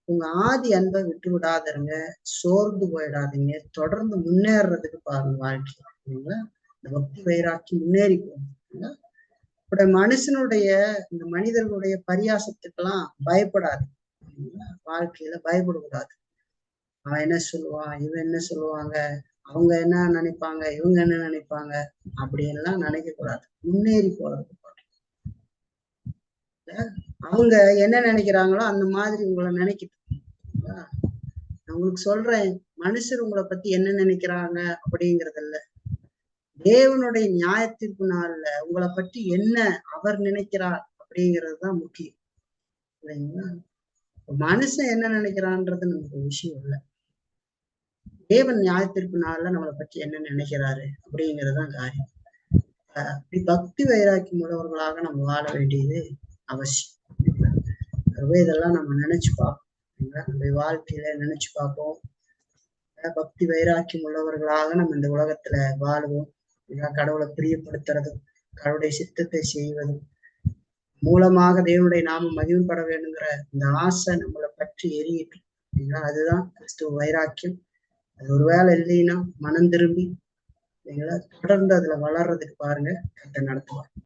உங்க ஆதி அன்பை விட்டு விடாதருங்க, சோர்ந்து போயிடாதீங்க, தொடர்ந்து முன்னேறதுக்கு பாருங்க வாழ்க்கை. இந்த பக்தி வைராக்கி முன்னேறி போகும். இப்படி மனுஷனுடைய இந்த மனிதர்களுடைய பரியாசத்துக்கெல்லாம் பயப்படாது. வாழ்க்கையில பயப்படக்கூடாது. அவன் என்ன சொல்லுவான், இவன் என்ன சொல்லுவாங்க, அவங்க என்ன நினைப்பாங்க, இவங்க என்ன நினைப்பாங்க, அப்படின்லாம் நினைக்க கூடாது. முன்னேறி போறதுக்கு அவங்க என்ன நினைக்கிறாங்களோ அந்த மாதிரி உங்களை நினைக்கிட்டு. நான் உங்களுக்கு சொல்றேன், மனுஷர் உங்களை பத்தி என்ன நினைக்கிறாங்க அப்படிங்கறது இல்ல, தேவனுடைய நியாயத்திற்கு நாள்ல உங்களை பற்றி என்ன அவர் நினைக்கிறார் அப்படிங்கிறது தான் முக்கியம். இல்லைங்களா? மனுஷன் என்ன நினைக்கிறான்றது நமக்கு விஷயம் இல்லை. தேவன் நியாயத்திற்கு நாள்ல நம்மளை பற்றி என்ன நினைக்கிறாரு அப்படிங்கிறதுதான் காரியம். அப்படி பக்தி வைராக்கியம் உள்ளவர்களாக நம்ம வாழ வேண்டியது அவசியம். இதெல்லாம் நம்ம நினைச்சு பார்ப்போம். நம்ம வாழ்க்கையில நினைச்சு பார்ப்போம். பக்தி வைராக்கியம் உள்ளவர்களாக நம்ம இந்த உலகத்துல வாழுவோம். கடவுளை பிரியப்படுத்துறதும் கடவுளுடைய சித்தத்தை செய்வதும் மூலமாக தேவனுடைய நாமம் மகிழ்பட வேணுங்கிற இந்த ஆசை நம்மளை பற்றி எரியிட்டு. அதுதான் கிறிஸ்துவ வைராக்கியம். அது ஒருவேளை இல்லைன்னா மனம் திரும்பி தொடர்ந்து அதுல வளர்றதுக்கு பாருங்க, கத்த நடத்துவார்.